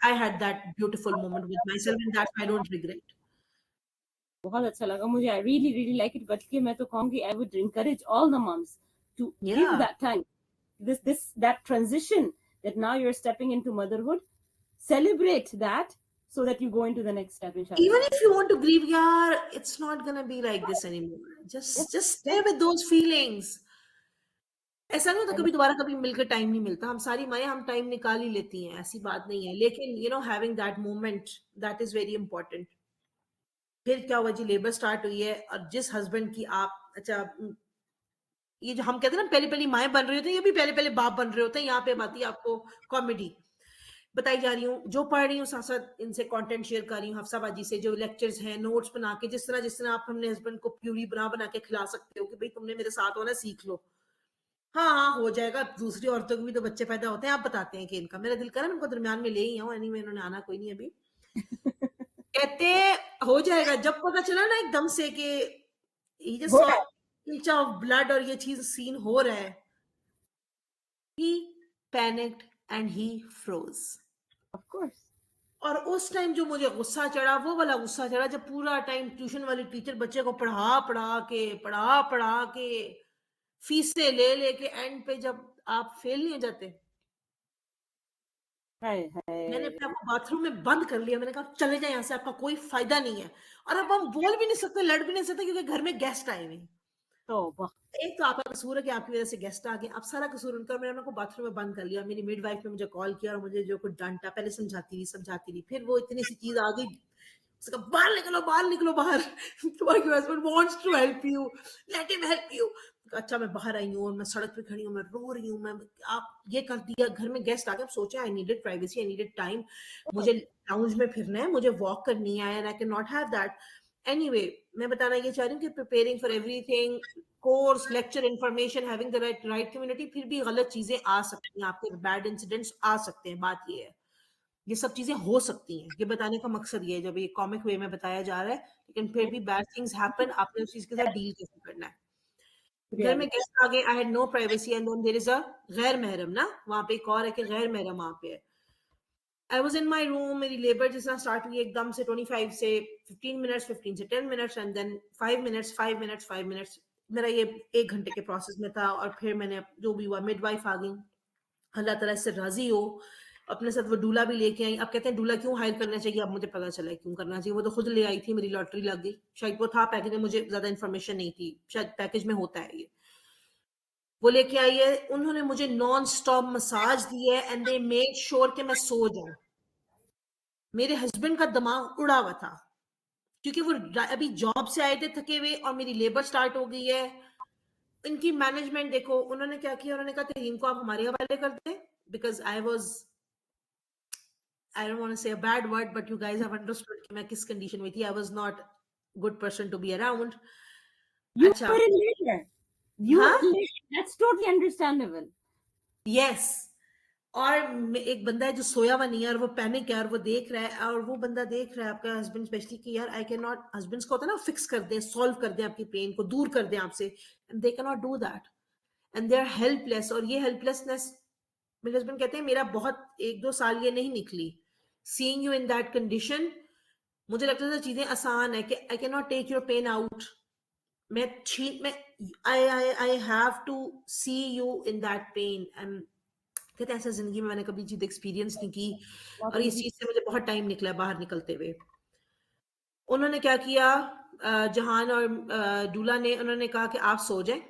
Speaker 2: I had that beautiful moment with myself, and that's why I don't regret.
Speaker 1: बहुत अच्छा लगा मुझे। I really really like it. बल्कि मैं तो कहूंगी I would encourage all the moms to give
Speaker 2: Yeah.
Speaker 1: that time, that transition, that now you're stepping into motherhood. Celebrate that so that you go into the next step, inshallah
Speaker 2: Even
Speaker 1: ta'ala.
Speaker 2: if you want to grieve, yeah, it's not gonna be like this anymore.
Speaker 1: Yes,
Speaker 2: Just stay
Speaker 1: yes.
Speaker 2: with those feelings. ऐसा नहीं होता
Speaker 1: And
Speaker 2: कभी दोबारा कभी मिलकर time नहीं मिलता, हम सारी माएँ हम टाइम निकाल ही लेती हैं, ऐसी बात नहीं है, लेकिन having that moment, that is very important. फिर क्या हुआ जी, लेबर स्टार्ट हुई है, और जिस हस्बैंड की आप ये जो हम कहते हैं ना पहले पहले माएँ बन रही होती हैं, ये भी पहले पहले बाप बन रहे होते हैं। यहाँ पे आती है आपको कॉमेडी बताई जा रही हूँ, जो पढ़ रही हूँ साथ साथ इनसे कंटेंट शेयर कर रही हूँ हफ्सा बाजी से, जो लेक्चर्स हैं, नोट्स बना के, जिस तरह आप अपने हस्बैंड को प्यूरी बना बना के खिला सकते हो कि भाई तुमने मेरे साथ होना, सीख लो। हाँ हाँ, हो जाएगा, दूसरी औरतों के भी तो बच्चे पैदा होते हैं, आप बताते हैं कि इनका, मेरा दिल करा मैं उनको दरमियान में ले ही आऊँ, एनीवे इन्होंने आना कोई नहीं अभी। कहते हो जाएगा, जब पता चला ना एकदम से कि he just
Speaker 1: हो
Speaker 2: saw
Speaker 1: रहा है,
Speaker 2: inch of blood और ये चीज सीन हो रहा है, he panicked and he froze।
Speaker 1: Of course.
Speaker 2: और उस टाइम जो मुझे गुस्सा चढ़ा, वो वाला गुस्सा चढ़ा जब पूरा टाइम ट्यूशन वाली टीचर बच्चे को पढ़ा के फीसें ले लेके एंड पे जब आप फेल नहीं हो जाते।
Speaker 1: हाय
Speaker 2: मैंने
Speaker 1: हाय।
Speaker 2: अपने आप को बाथरूम में बंद कर लिया, मैंने कहा चले जाए यहाँ से, आपका कोई फायदा नहीं है। और अब हम बोल भी नहीं सकते, लड़ भी नहीं सकते, क्योंकि घर में गेस्ट आए हुए हैं।
Speaker 1: तो
Speaker 2: एक तो आपका कसूर है कि आपकी वजह से गेस्ट आ गए, अब सारा कसूर उनका। मैंने उनको बाथरूम में बंद कर लिया, मेरी मिडवाइफ ने मुझे कॉल किया और मुझे जो कुछ डांटा, पहले समझाती रही, फिर वो इतनी सी चीज आ गई, उसका बाहर निकलो बाहर। तुम्हारे husband wants to help you, let him help you. अच्छा, मैं बाहर आई हूँ और मैं सड़क पे खड़ी हूँ, मैं रो रही हूँ, मैं आप ये कर दिया, घर में गेस्ट आ गए। अब सोचा I needed privacy, I needed time, मुझे लाउंज में फिरना है, मुझे वॉक करनी है, and I can not have that. Anyway, मैं बताना ये चाह रही हूँ कि preparing for everything, course, lecture, information, having the right community, फिर भी गलत चीजें आ सकती हैं, आपके बैड इंसिडेंट्स आ सकते हैं। बात ये है, ये सब चीजें हो सकती हैं, ये बताने का मकसद ये है, जब ये कॉमिक वे में बताया जा रहा है, लेकिन फिर भी बैड थिंग्स हैपन, आपने उस चीज के साथ डील कैसे करना है। घर में गेस्ट आ गए, I had no privacy, and then there is a गैर महरम ना, वहां पे एक और है कि गैर महरम वहां पे है। I was in my room, मेरी लेबर जिस तरह स्टार्ट हुई एकदम से 25 से 15 मिनट्स, 15 से 10 मिनट्स, एंड देन 5 मिनट्स, मेरा ये 1 घंटे के प्रोसेस में था। और फिर मैंने जो भी हुआ, मिडवाइफ आ गई, अल्लाह ताला से राजी हो, अपने साथ वो डूला भी लेके आई। अब कहते हैं डूला क्यों हायर करना चाहिए, अब मुझे पता चला है क्यों करना चाहिए, वो तो खुद ले आई थी, मेरी लॉटरी लग गई, शायद वो था पैकेज में, मुझे ज्यादा इन्फॉर्मेशन नहीं थी, शायद पैकेज में होता है ये। वो लेके आई है, उन्होंने मुझे नॉन स्टॉप मसाज दी है, एंड दे मेड श्योर कि मैं सो जाऊं। मेरे हस्बैंड का दिमाग उड़ा हुआ था, क्योंकि वो अभी जॉब से आए थे थके हुए, और मेरी लेबर स्टार्ट हो गई है। इनकी मैनेजमेंट देखो, उन्होंने क्या किया, उन्होंने कहा तहीम को आप हमारे हवाले कर दें, because I don't want to say a bad word, but you guys have understood कि मैं किस कंडीशन में थी। I was not good person to be around।
Speaker 1: You
Speaker 2: अच्छा,
Speaker 1: were a leader. You were
Speaker 2: हाँ,
Speaker 1: a leader. That's totally understandable.
Speaker 2: Yes. और एक बंदा है जो सोया हुआ नहीं है, और वो पैनिक है, और वो देख रहा है, और वो बंदा देख रहा है आपका हस्बैंड स्पेशली कि यार आई कैन नॉट, हस्बैंड्स को होता है ना फिक्स कर दें, सॉल्व कर दें आपकी पेन को, दूर कर दें आपसे, and they can not do that, and they are helpless. और ये हेल्पलेसनेस, मेरे हस्बैंड कहते हैं, मेरा बहुत 1-2 साल ये नहीं निकली, seeing you in that condition. मुझे लगता था चीजें आसान है कि I can not take your pain out, मैं I have to see you in that pain. And कहते हैं ऐसा जिंदगी में मैंने कभी चीज एक्सपीरियंस नहीं की,
Speaker 1: Not
Speaker 2: और इस
Speaker 1: easy.
Speaker 2: चीज से मुझे बहुत टाइम निकला है बाहर निकलते हुए। उन्होंने क्या किया, जहान और डूला ने, उन्होंने कहा कि आप सो जाएं,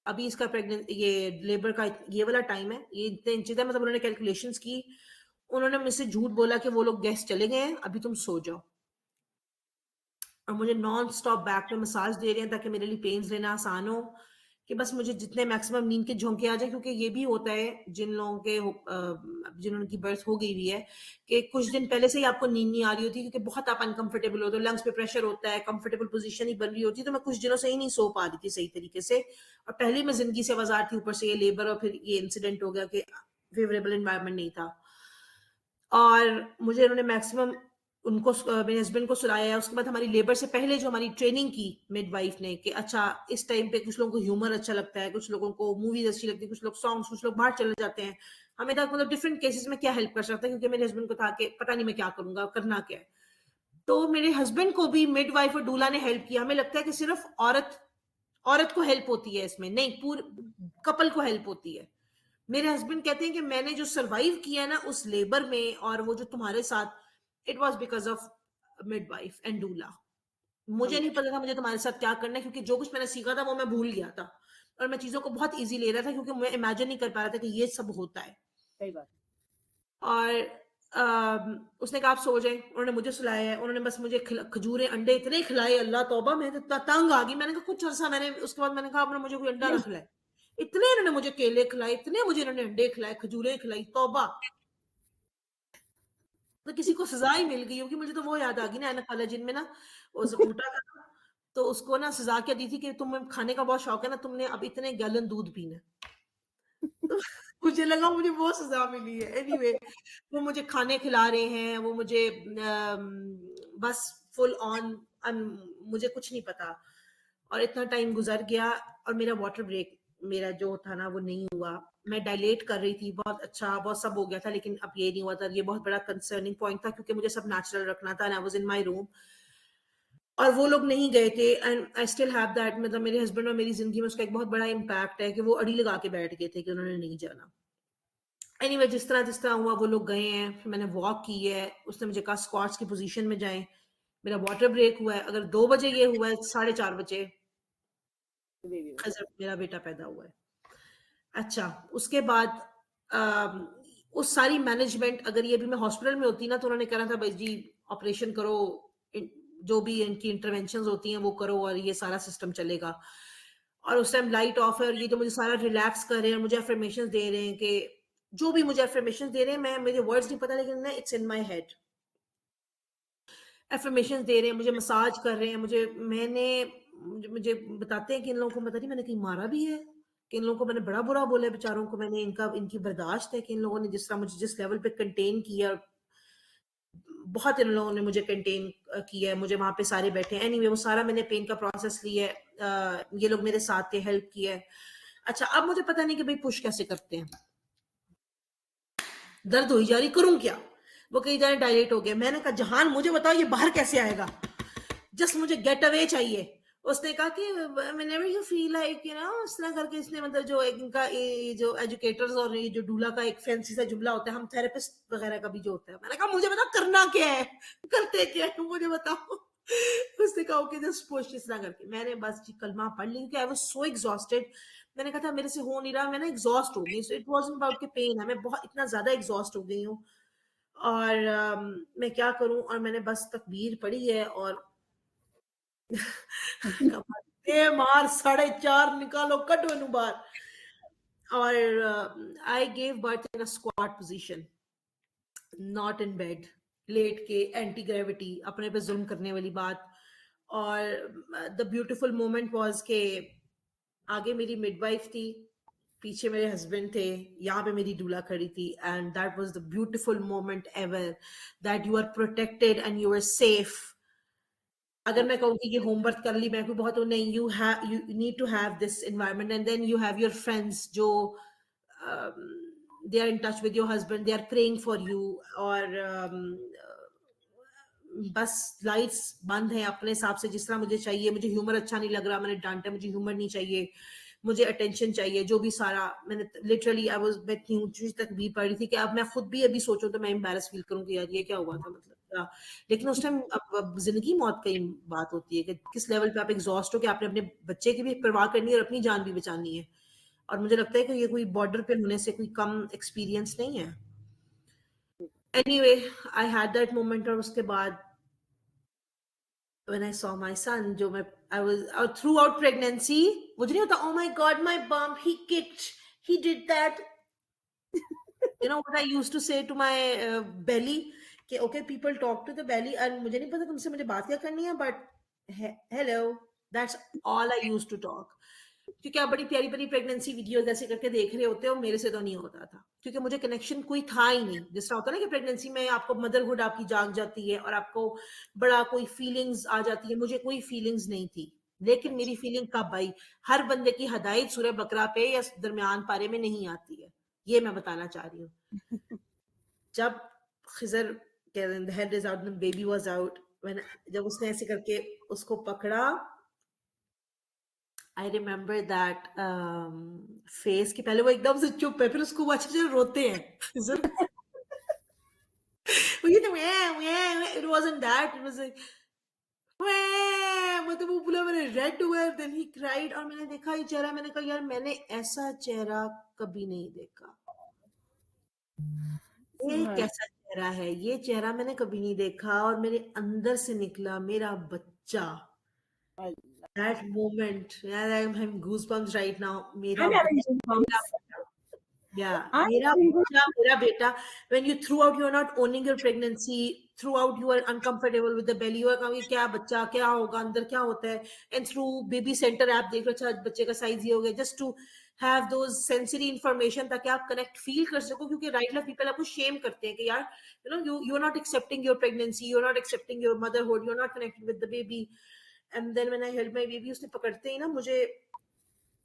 Speaker 2: अभी इसका प्रेग्नेंट, ये लेबर का ये वाला टाइम है, ये इतने इंचेस है, मतलब उन्होंने कैलकुलेशंस की। उन्होंने मुझसे झूठ बोला कि वो लोग गेस्ट चले गए हैं, अभी तुम सो जाओ, और मुझे नॉन स्टॉप बैक में मसाज दे रहे हैं ताकि मेरे लिए पेन्स लेना आसान हो, कि बस मुझे जितने मैक्सिमम नींद के झोंके आ जाए। क्योंकि ये भी होता है जिन लोगों के जिन्होंने की बर्थ हो गई हुई है, कि कुछ दिन पहले से ही आपको नींद नहीं आ रही होती, क्योंकि बहुत आप अनकंफर्टेबल होते हो, लंग्स पे प्रेशर होता है, कंफर्टेबल पोजीशन ही बन रही होती है। तो मैं कुछ दिनों से ही नहीं सो पा रही थी सही तरीके से, और पहले मैं जिंदगी से आवाज़ार थी, ऊपर से ये लेबर, और फिर ये इंसिडेंट हो गया कि फेवरेबल एनवायरनमेंट नहीं था। और मुझे उन्होंने मैक्सिमम उनको मेरे हस्बैंड को सुलाया है। उसके बाद हमारी लेबर से पहले जो हमारी ट्रेनिंग की मिडवाइफ ने, कि अच्छा इस टाइम पे कुछ लोगों को ह्यूमर अच्छा लगता है, कुछ लोगों को मूवीज अच्छी लगती है, कुछ लोग सॉन्ग्स, कुछ लोग बाहर चले जाते हैं, हमें था मतलब डिफरेंट केसेस में क्या हेल्प कर सकता है, क्योंकि मेरे हस्बैंड को था कि पता नहीं मैं क्या करूंगा, करना क्या है। तो मेरे हस्बैंड को भी मिडवाइफ और डूला ने हेल्प किया। हमें लगता है कि सिर्फ औरत औरत को हेल्प होती है इसमें, नहीं, पूरे कपल को हेल्प होती है। मेरे हस्बैंड कहते हैं कि मैंने जो सरवाइव किया ना उस लेबर में, और वो जो तुम्हारे साथ, it was because of midwife and doula. मुझे नहीं पता था मुझे तुम्हारे साथ क्या करना है, क्योंकि जो कुछ मैंने सीखा था वो मैं भूल गया था, और मैं चीजों को बहुत इजी ले रहा था, क्योंकि मैं इमेजिन नहीं कर पा रहा था कि ये सब होता है।
Speaker 1: सही बात।
Speaker 2: और उसने कहा आप सो जाएँ, उन्होंने मुझे सुलाया है, उन्होंने बस मुझे खजूरें, अंडे इतने खिलाए, अल्लाह तौबा मैं तो इतना तंग आ गई, मैंने कहा कुछ अरसा मैंने उसके बाद मैंने कहा आपने मुझे कोई अंडा ना खिलाए। इतने इन्होंने मुझे केले खिलाए, इतने मुझे इन्होंने अंडे खिलाए, खजूरें खिलाई, तौबा! तो किसी को सज़ा ही मिल गई होगी, मुझे तो वो याद आ गई ना ऐनक वाला जिनमें ना उस ऊँटा था, तो उसको ना सज़ा क्या दी थी कि तुम्हें खाने का बहुत शौक है ना, तुमने अब इतने गैलन दूध पीना है। तो मुझे लगा मुझे वो सज़ा मिली है। एनीवे वो मुझे खाने खिला रहे हैं, वो मुझे बस फुल ऑन मुझे कुछ नहीं पता और इतना टाइम गुज़र गया और मेरा वाटर ब्रेक मेरा जो था ना वो नहीं हुआ। मैं डायलेट कर रही थी, बहुत अच्छा, बहुत सब हो गया था लेकिन अब ये नहीं हुआ था। ये बहुत बड़ा कंसर्निंग पॉइंट था क्योंकि मुझे सब नेचुरल रखना था and I was in my room और वो लोग नहीं गए थे and I still have that मतलब मेरे हस्बैंड और मेरी ज़िंदगी में उसका एक बहुत बड़ा इम्पैक्ट है कि वो अड़ी लगा के बैठ गए थे कि उन्होंने नहीं जाना। एनीवे जिस तरह हुआ वो लोग गए हैं, फिर मैंने वॉक की है, उसने मुझे कहा स्क्वाट्स की पोज़ीशन में जाएँ, मेरा वाटर ब्रेक हुआ है, अगर 2 बजे ये हुआ है, 4:30 बजे
Speaker 1: बेबी में।
Speaker 2: खज़र मेरा बेटा पैदा हुआ है। अच्छा, उसके बाद अम, उस सारी मैनेजमेंट अगर ये भी मैं हॉस्पिटल में होती ना तो उन्होंने कहना था भाई जी ऑपरेशन करो, इन जो भी इनकी इंटरवेंशंस होती हैं वो करो और ये सारा सिस्टम चलेगा। और उस टाइम लाइट ऑफ है और ये जो मुझे सारा रिलैक्स कर रहे हैं और मुझे अफ़र्मेशंस दे रहे हैं कि जो भी मुझे अफ़र्मेशंस दे रहे हैं, मैं मुझे वर्ड्स नहीं पता लेकिन ना it's in my head. Affirmations दे रहे हैं, मुझे मसाज कर रहे हैं, मुझे मुझे बताते हैं कि इन लोगों को पता नहीं मैंने कहीं मारा भी है, कि इन लोगों को मैंने बड़ा बुरा बोला है बेचारों को, मैंने इनकी बर्दाश्त है कि इन लोगों ने जिस तरह मुझे जिस लेवल पे कंटेन किया, बहुत इन लोगों ने मुझे कंटेन किया है, मुझे वहाँ पे सारे बैठे हैं। एनीवे वो सारा मैंने पेन का प्रोसेस लिया है, ये लोग मेरे साथ थे, हेल्प किया है। अच्छा, अब मुझे पता नहीं कि भई पुश कैसे करते हैं? दर्द हुई जा रही, करूँ क्या? वो कही जा रहे डायलेट हो गया। मैंने कहा जहान मुझे बताओ ये बाहर कैसे आएगा? जस्ट मुझे गेट अवे चाहिए। उसने कहा कि whenever you feel like you know इस तरह करके इसने मतलब जो एक इनका ये जो एजुकेटर्स और ये जो डूला का एक फैंसी सा जुमला होता है, हम थेरेपिस्ट वगैरह का भी जो होता है। मैंने कहा मुझे बताओ करना क्या है? करते क्या है? मुझे बताओ। उसने कहा ओके जस्ट पुश इस तरह करके। मैंने बस जी कलमा पढ़ ली क्योंकि आई वाज़ सो एग्जॉस्टेड। मैंने कहा था मेरे से हो नहीं रहा, मैं ना एग्जॉस्ट हो गई। सो इट वाज़न्ट अबाउट कि पेन है, मैं बहुत इतना ज़्यादा एग्जॉस्ट हो गई हूँ और मैं क्या करूँ और मैंने बस तकबीर पढ़ी है और कमर दे मार 4.5 निकालो कड्डो इन्हू बाहर और I gave birth in a squat position not in bed let के एंटी ग्रेविटी अपने पे जुल्म करने वाली बात और द ब्यूटीफुल मोमेंट वाज के आगे मेरी मिडवाइफ थी पीछे मेरे हस्बैंड थे यहाँ पे मेरी दूल्हा खड़ी थी and that was the beautiful moment ever that you are protected and you are safe अगर मैं कहूँ कि ये होमवर्क कर ली मैं भी बहुत नहीं you need to have this environment and then you have your friends जो they are in touch with your husband they are praying for you और बस लाइट्स बंद हैं अपने हिसाब से जिस तरह मुझे चाहिए मुझे ह्यूमर अच्छा नहीं लग रहा मैंने डांटा मुझे ह्यूमर नहीं चाहिए मुझे अटेंशन चाहिए जो भी सारा मैंने लिटरली आई वाज मैं इतनी ऊंची तक भी पढ़ी थी कि अब मैं खुद भी अभी सोचूं तो मैं एम्बैरस फील करूं कि यार ये क्या हुआ था मतलब क्या लेकिन उस टाइम अब जिंदगी मौत की बात होती है कि किस लेवल पे आप एग्जॉस्ट हो कि आपने अपने बच्चे की भी परवाह करनी है और अपनी जान भी बचानी है और मुझे लगता है कि ये कोई बॉर्डर पे होने से कोई कम एक्सपीरियंस नहीं है anyway I had that moment और उसके बाद when I saw my son, जो मैं I was throughout pregnancy मुझे नहीं होता oh my god my bump he kicked he did that you know what I used to say to my belly कि okay people talk to the belly and मुझे नहीं पता तुमसे मुझे बात क्या करनी है but hello that's all I used to talk क्योंकि आप बड़ी प्यारी प्यारी प्रेगनेंसी वीडियोस ऐसे करके देख रहे होते हो मेरे से तो नहीं होता था क्योंकि मुझे कनेक्शन कोई था ही नहीं जिस तरह होता है ना कि प्रेगनेंसी में आपको मदरहुड आपकी जाग जाती है और आपको बड़ा कोई फीलिंग्स आ जाती है मुझे कोई फीलिंग्स नहीं थी लेकिन मेरी फीलिंग कब आई हर बंदे की हदायत सूरह बकरा पे या दरमियान पारे में नहीं आती है ये मैं बताना चाह रही हूँ जब Khizr the head is out the baby was out when जब उसने ऐसे करके उसको पकड़ा आई रिमेम्बर दैट फेस कि पहले वो एकदम से चुप है फिर उसको वो अच्छे से रोते हैं ये तो it wasn't that it was like मतलब वो बोला मैंने रेड हुआ देन ही क्राइड और मैंने देखा ये चेहरा मैंने कहा यार मैंने ऐसा चेहरा कभी नहीं देखा ये
Speaker 1: सुभान
Speaker 2: कैसा चेहरा है, ये चेहरा मैंने कभी नहीं देखा और मेरे अंदर से निकला मेरा बच्चा। दैट मोमेंट, यार I am having goosebumps right now. मेरा
Speaker 1: I'm having
Speaker 2: बच्चा, मेरा
Speaker 1: goosebumps.
Speaker 2: Yeah,
Speaker 1: I'm
Speaker 2: मेरा
Speaker 1: having
Speaker 2: बच्चा, मेरा बेटा, when you throughout you're not owning your pregnancy, throughout you are uncomfortable with the belly, you are कहोगे क्या बच्चा, क्या होगा अंदर, क्या होता है, and through baby center app देख लो, अच्छा बच्चे का साइज ये हो गया, just to have those sensory information ताकि आप connect feel कर सको, क्योंकि right now people आपको shame करते हैं कि यार you are not accepting your pregnancy, you are not accepting your motherhood, you are not connected with the baby. And then when I held my baby, उसने पकड़ते ही ना मुझे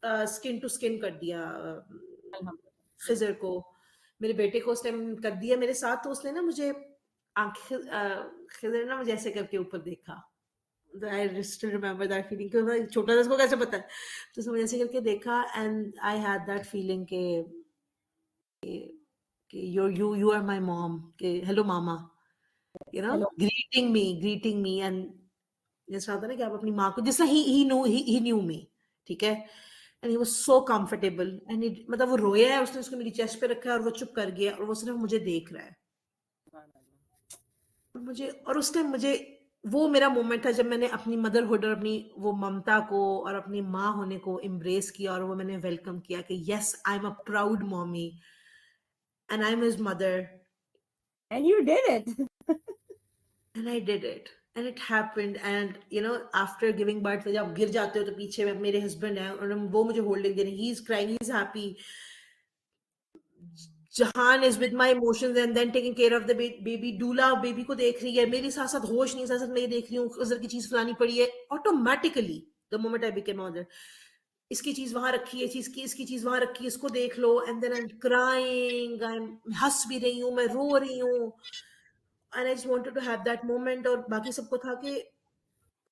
Speaker 2: स्किन टू स्किन कर दिया, खिजर को, मेरे बेटे को उस टाइम कर दिया मेरे साथ, तो उसने ना मुझे खिजर ना मुझे ऐसे करके ऊपर देखा। I still remember that feeling, क्योंकि छोटा था, उसको कैसे पता है, तो उसने मुझे ऐसे करके देखा and I had that feeling कि यू आर माय मॉम, कि hello mama,
Speaker 1: hello.
Speaker 2: Greeting me and जैसा होता है ना कि आप अपनी माँ को, जैसा ही न्यू मी, ठीक है, and he was so comfortable and मतलब वो रोया है, उसने उसको मेरी चेस्ट पे रखा है और वो चुप कर गया और वो सिर्फ मुझे देख रहा है। और उस टाइम मुझे वो मेरा मोमेंट था जब मैंने अपनी मदरहुड और अपनी वो ममता को और अपनी माँ होने को एम्ब्रेस किया और वो मैंने वेलकम किया कि yes I am a proud mommy and I am his mother
Speaker 1: And you did it.
Speaker 2: and I did it and it happened and after giving birth जब आप गिर जाते हो तो पीछे में मेरे हस्बैंड हैं और वो मुझे होल्डिंग दे रहे हैं, he is crying, he is happy, जहान is with my emotions and then taking care of the baby, दूल्हा बेबी को देख रही है, मेरी साथ साथ होश नहीं, साथ साथ मैं ये देख रही हूँ उधर की चीज फलानी पड़ी है, automatically the moment I became mother, इसकी चीज वहां रखी है, चीज की इसकी चीज वहां रखी है, इसको देख लो, and then I am crying, I am हंस भी रही हूँ, मैं रो रही हूँ, and I just wanted to have that moment. और बाकी सबको था कि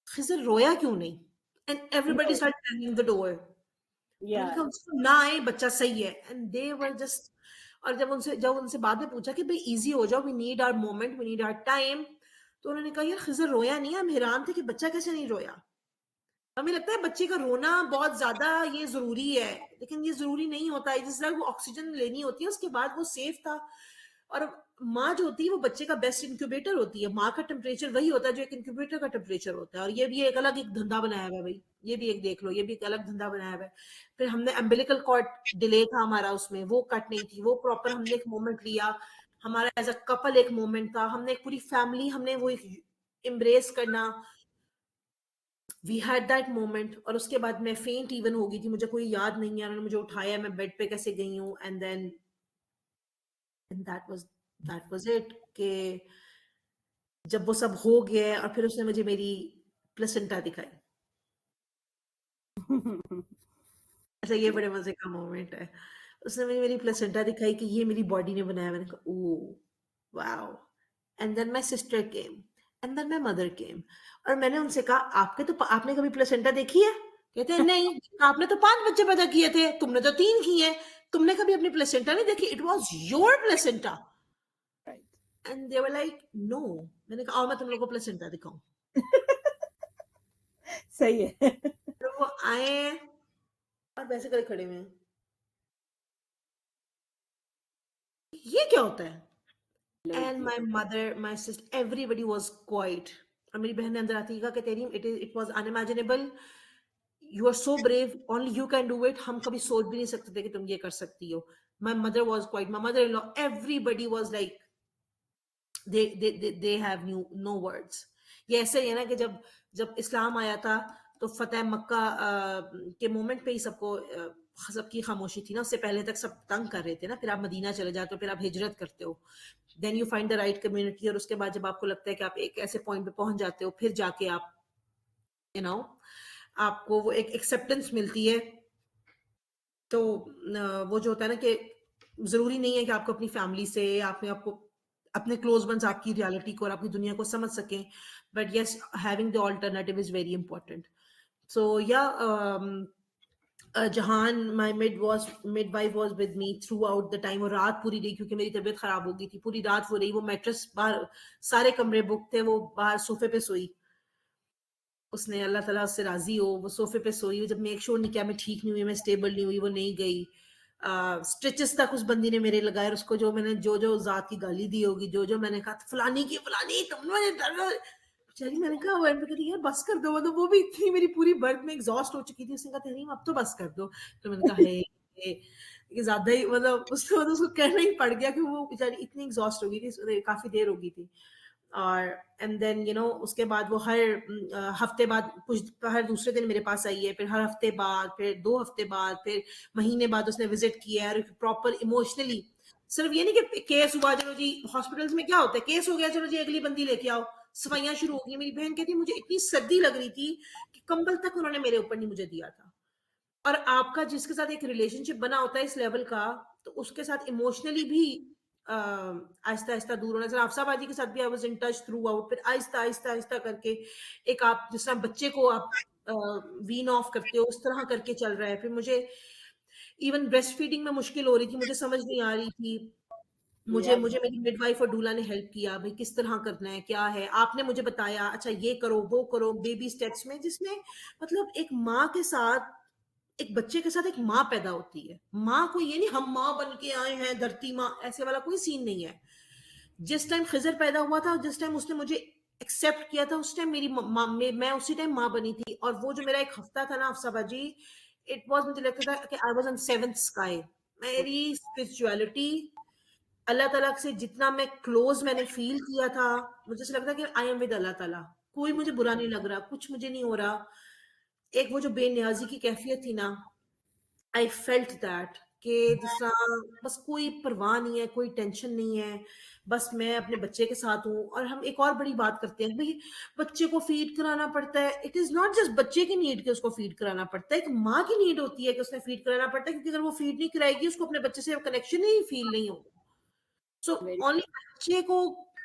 Speaker 2: खिज़र रोया क्यों नहीं, and everybody
Speaker 1: No.
Speaker 2: Start banging the door, और मैंने
Speaker 1: Yeah.
Speaker 2: कहा उसको ना आए, बच्चा सही है, एंड दे वर जस्ट। और जब उनसे बाद में पूछा कि भाई इजी हो जाओ, we need our moment, we need our time, तो उन्होंने कहा यार खिज़र रोया नहीं है, हम हैरान थे कि बच्चा कैसे नहीं रोया। हमें लगता है बच्चे का रोना बहुत ज्यादा ये जरूरी है, लेकिन ये जरूरी नहीं होता है, जिस तरह वो ऑक्सीजन लेनी होती है उसके बाद वो सेफ था। और माँ जो होती है वो बच्चे का बेस्ट इंक्यूबेटर होती है, माँ का टेम्परेचर वही होता है जो एक इंक्यूबेटर का टेम्परेचर होता है, और ये भी एक अलग एक धंधा बनाया हुआ है भाई, ये भी एक देख लो, ये भी एक अलग धंधा बनाया हुआ है। फिर हमने अम्बिलिकल कॉर्ड डिले था हमारा, उसमें वो कट नहीं थी, वो प्रॉपर हमने एक मोमेंट लिया, हमारा एज अ कपल एक मोमेंट था, हमने एक पूरी फैमिली, हमने वो एक एम्ब्रेस करना, वी हैड दैट मोमेंट। और उसके बाद मैं फेंट इवन हो गई थी, मुझे कोई याद नहीं है, उन्होंने मुझे उठाया, मैं बेड पे कैसे गई हूँ, and then that was it, कि जब वो सब हो गया और फिर उसने मुझे मेरी प्लेसेंटा दिखाई। अच्छा, ये बड़े मजे का मोमेंट है, उसने मुझे मेरी प्लेसेंटा दिखाई कि ये मेरी बॉडी ने बनाया, मैंने कहा oh wow. And then my sister came and then my mother came, और मैंने उनसे कहा आपने कभी प्लेसेंटा देखी है? कहते हैं नहीं, आपने तो 5 बच्चे पैदा किए थे, तुमने तो 3 किए, तुमने कभी अपनी प्लेसेंटा नहीं देखी? It was your placenta.
Speaker 1: Right.
Speaker 2: And they were like no. मैंने कहा आओ मैं तुम लोगों को प्लेसेंटा दिखाऊं।
Speaker 1: सही है.
Speaker 2: तो वो आए और वैसे करे खड़े हुए हैं, ये क्या होता है? And my mother, my sister, everybody was quiet, और मेरी बहन ने अंदर आती कहा कि तेरी it was unimaginable, you are so brave, only you can do it, हम कभी सोच भी नहीं सकते थे कि तुम ये कर सकती हो। My mother was quite, my mother in law, everybody was like they have no words। ये ऐसे ही है ना कि जब जब इस्लाम आया था तो फतेह मक्का के मोमेंट पे ही सबकी खामोशी थी ना, उससे पहले तक सब तंग कर रहे थे ना, फिर आप मदीना चले जाते हो, फिर आप हिजरत करते हो, then you find the right community, और उसके बाद जब आपको लगता है कि आप एक ऐसे पॉइंट पे पहुंच जाते हो, फिर जाके आप यू नो आपको वो एक एक्सेप्टेंस मिलती है। तो वो जो होता है ना कि जरूरी नहीं है कि आपको अपनी फैमिली से, आपको अपने क्लोज वंस आपकी रियलिटी को और आपकी दुनिया को समझ सकें, but yes having the alternative is very important. So yeah Jahan my midwife was with me throughout the time, और रात पूरी रही क्योंकि मेरी तबीयत खराब हो गई थी, पूरी रात वो रही, वो मैट्रेस बाहर, सारे कमरे बुक थे, वो बाहर सोफे पे सोई, उसने अल्लाह ताला उससे राजी हो, वो सोफे पे सोई, जब मेक श्योर नहीं किया मैं ठीक नहीं हुई, मैं स्टेबल नहीं हुई, वो नहीं गई। स्टिचेस तक उस बंदी ने मेरे लगाए, और उसको जो मैंने जो जात की गाली दी होगी, जो मैंने कहा फलानी की फलानी तुमने बेचारी, मैंने कहा वो एंड यार बस कर दो, मतलब वो भी इतनी मेरी पूरी बर्थ में एग्जॉस्ट हो चुकी थी, उसने कहा तहरीम अब तो बस कर दो, तो मैंने कहा हे ये ज्यादा ही, मतलब उसको कहना ही पड़ गया कि वो बेचारी इतनी एग्जॉस्ट हो गई थी, काफी देर हो गई थी। और एंड देन उसके बाद वो हर हफ्ते बाद कुछ हर दूसरे दिन मेरे पास आई है, फिर हर हफ्ते बाद, फिर 2 हफ्ते बाद, फिर महीने बाद उसने विजिट किया है, प्रॉपर इमोशनली। सिर्फ ये नहीं कि केस हुआ, चलो जी हॉस्पिटल्स में क्या होता है, केस हो गया चलो जी अगली बंदी लेके आओ, सफाइयां शुरू हो गई। मेरी बहन कहती मुझे इतनी सर्दी लग रही थी कि कंबल तक उन्होंने मेरे ऊपर नहीं मुझे दिया था। और आपका जिसके साथ एक रिलेशनशिप बना होता है इस लेवल का, तो उसके साथ इमोशनली भी आहिस्ता आहिस्ता दूर होना। जरा अफसाबाजी के साथ भी आई was in touch through out, फिर आहिस्ता आहिस्ता आहिस्ता करके एक आप जिस तरह बच्चे को आप वीन ऑफ करते हो, उस तरह करके चल रहा है। फिर मुझे इवन ब्रेस्ट फीडिंग में मुश्किल हो रही थी, मुझे समझ नहीं आ रही थी। मुझे
Speaker 1: Yeah.
Speaker 2: मुझे मेरी मिडवाइफ और डूला ने हेल्प किया, भाई किस तरह करना है, क्या है, आपने मुझे बताया, अच्छा ये करो वो करो, बेबी स्टेप्स में, जिसमें मतलब एक माँ के साथ, एक बच्चे के साथ एक माँ पैदा होती है। माँ को ये नहीं हम माँ बन के आए हैं धरती माँ, ऐसे वाला कोई सीन नहीं है। जिस टाइम खिजर पैदा हुआ था, जिस टाइम उसने मुझे एक्सेप्ट किया था, उस टाइम मेरी माँ, मैं उसी टाइम माँ बनी थी। और वो जो मेरा एक हफ्ता था ना अफसाबाजी, इट वाज, मुझे लगता था कि I was on seventh sky. मेरी स्पिरिचुअलिटी, अल्लाह ताला से जितना मैं क्लोज मैंने फील किया था, मुझे ऐसा लगता कि आई एम विद अल्लाह ताला। कोई मुझे बुरा नहीं लग रहा, कुछ मुझे नहीं हो रहा। एक वो जो बेनियाजी की कैफियत थी ना, आई फेल्ट दैट, कि जिस तरह बस कोई परवाह नहीं है, कोई टेंशन नहीं है, बस मैं अपने बच्चे के साथ हूँ। और हम एक और बड़ी बात करते हैं, भाई बच्चे को फीड कराना पड़ता है। इट इज नॉट जस्ट बच्चे की नीड कि उसको फीड कराना पड़ता है, एक माँ की नीड होती है कि उसने फीड कराना पड़ता है, क्योंकि अगर वो फीड नहीं कराएगी, उसको अपने बच्चे से कनेक्शन ही फील नहीं होगा। सो
Speaker 1: Very
Speaker 2: ओनली बच्चे को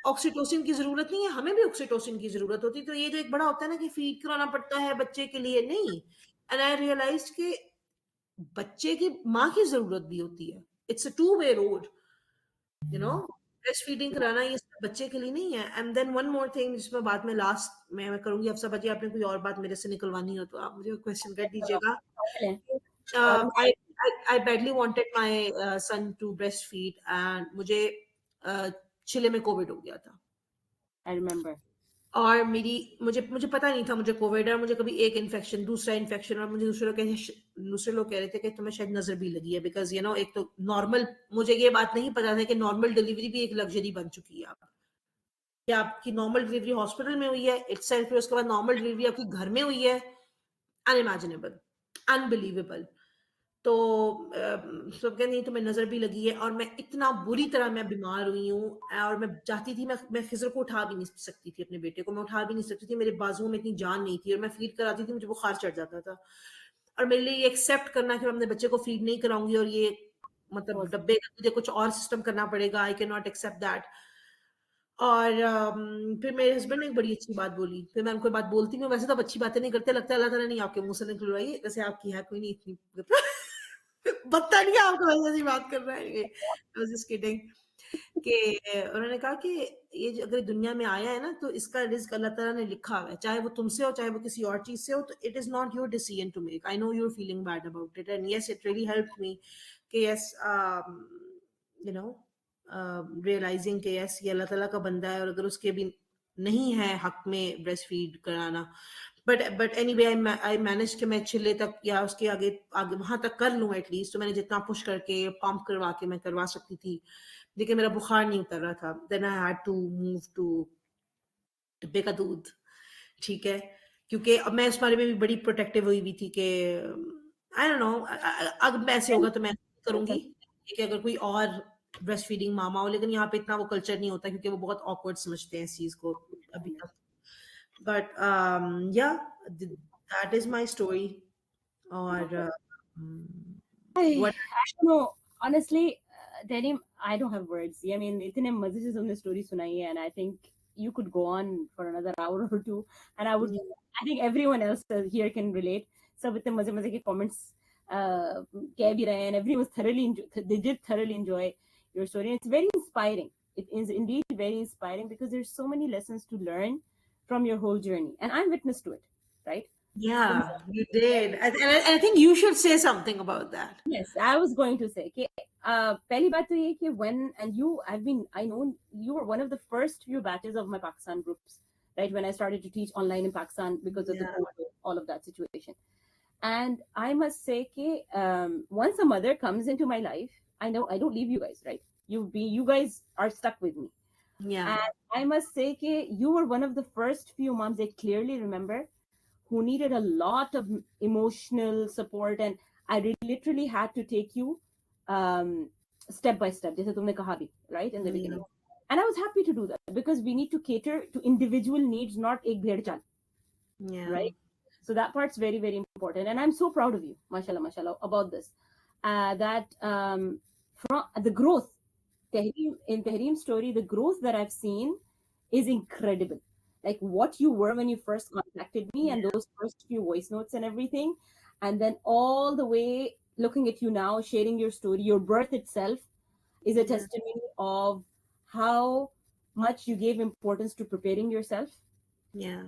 Speaker 2: ऑक्सीटोसिन की जरूरत नहीं है, हमें भी ऑक्सीटोसिन की जरूरत होती है। तो ये जो एक बड़ा होता है ना कि फीड कराना पड़ता है बच्चे के लिए, नहीं। एंड आई रियलाइज कि बच्चे की माँ की जरूरत भी होती है। It's a two way road, you know. Breastfeeding कराना ये सिर्फ बच्चे के लिए नहीं है। And then one more thing, जिसमें बात में लास्ट मैं करूंगी। अफसा बच्चे, आपने कोई और बात मेरे से निकलवानी हो तो आप मुझे क्वेश्चन कर दीजिएगा।
Speaker 1: important. और
Speaker 2: I I badly wanted my son to breastfeed, and मुझे चिले में कोविड हो गया था।
Speaker 1: I remember.
Speaker 2: और मेरी मुझे मुझे पता नहीं था मुझे कोविड है। मुझे कभी एक इन्फेक्शन, दूसरा इन्फेक्शन, और मुझे दूसरे लोग कह रहे थे कि तुम्हें शायद नजर भी लगी है, बिकॉज एक तो नॉर्मल, मुझे ये बात नहीं पता था कि नॉर्मल डिलीवरी भी एक लग्जरी बन चुकी है। आप कि आपकी नॉर्मल डिलीवरी हॉस्पिटल में हुई है इटसेल्फ, फिर उसके बाद नॉर्मल डिलीवरी आपकी घर में हुई है। Unimaginable, unbelievable. तो सब कहते नहीं तुम्हें नजर भी लगी है। और मैं इतना बुरी तरह मैं बीमार हुई हूँ, और मैं चाहती थी, मैं खिजर को उठा भी नहीं सकती थी, अपने बेटे को मैं उठा भी नहीं सकती थी, मेरे बाजुओं में इतनी जान नहीं थी, और मैं फीड कराती थी, मुझे बुखार चढ़ जाता था। और मेरे लिए ये एक्सेप्ट करना कि मैं अपने बच्चे को फीड नहीं कराऊंगी, और ये मतलब
Speaker 1: Was
Speaker 2: डब्बे का मुझे कुछ और सिस्टम करना पड़ेगा, I can not accept that. और फिर मेरे हस्बैंड ने एक बड़ी अच्छी बात बोली, फिर मैं उनको बात बोलती हूँ। वैसे तो आप अच्छी बातें नहीं करते, लगता है अल्लाह ताला नहीं आपके मुंह से निकलवाई है, जैसे आपकी है कोई नहीं इतनी बता नहीं आपको वैसे ऐसी बात कर रहा है। I was just kidding. कि उन्होंने कहा कि ये जो अगर दुनिया में आया है ना, तो इसका रिस्क अल्लाह ताला ने लिखा हुआ है, चाहे वो तुमसे हो चाहे वो किसी और चीज से हो। तो it is not your decision to make. I know you are feeling bad about it, and yes it really helped me कि यस, यू नो, रियलाइजिंग कि यस ये अल्लाह ताला का बंदा है, और अगर उसके भी नहीं है हक में ब्रेस्ट फीड कराना। बट एनीवे आई मैनेज कि मैं चिल्ले तक या उसके आगे आगे वहां तक कर लूं एटलीस्ट। तो मैंने जितना पुश करके पंप करवा के मैं करवा सकती थी, लेकिन मेरा बुखार नहीं उतर रहा था। Then I had to move to डिब्बे का दूध। ठीक है, क्योंकि अब मैं इस बारे में भी बड़ी प्रोटेक्टिव हुई हुई थी कि आई डोंट नो, अब ऐसे होगा तो मैं करूंगी कि अगर कोई और ब्रेस्ट फीडिंग मामा हो। लेकिन यहाँ पे इतना वो कल्चर नहीं होता, क्योंकि वो बहुत ऑकवर्ड समझते हैं इस चीज को अभी तक। बट या, दैट इज माय स्टोरी। और
Speaker 1: I
Speaker 2: what
Speaker 1: don't know. Honestly, Denim, I don't have words. I mean, इतने मजे से तुमने story सुनाई है, and I think you could go on for another hour or two. And I think everyone else here can relate. सब इतने मजे मजे के comments कह भी रहे हैं, and everyone was they did thoroughly enjoy your story. And it's very inspiring. It is indeed very inspiring because there's so many lessons to learn from your whole journey, and I'm witness to it, right?
Speaker 2: Yeah, you did. And I think you should say something about that.
Speaker 1: Yes, I was going to say कि पहली बात तो ये कि when and you I know you were one of the first few batches of my Pakistan groups, right, when I started to teach online in Pakistan because of the
Speaker 2: Yeah,
Speaker 1: COVID, all of that situation. And I must say कि once a mother comes into my life, I know I don't leave you guys, right? You guys are stuck with me.
Speaker 2: yeah,
Speaker 1: And I must say कि you were one of the first few moms I clearly remember who needed a lot of emotional support, and I literally had to take you um, step by step, जैसे तुमने कहा भी, right, in the
Speaker 2: yeah,
Speaker 1: beginning. And I was happy to do that because we need to cater to individual needs, not एक भेड़ चाल,
Speaker 2: yeah,
Speaker 1: right? So that part's very, very important. And I'm so proud of you, mashallah, mashallah, about this. That from the growth, in Tehreem's story, the growth that I've seen is incredible. Like what you were when you first contacted me and
Speaker 2: yeah,
Speaker 1: those first few voice notes and everything. And then all the way looking at you now, sharing your story, your birth itself is a
Speaker 2: yeah,
Speaker 1: testimony of how much you gave importance to preparing yourself,
Speaker 2: yeah,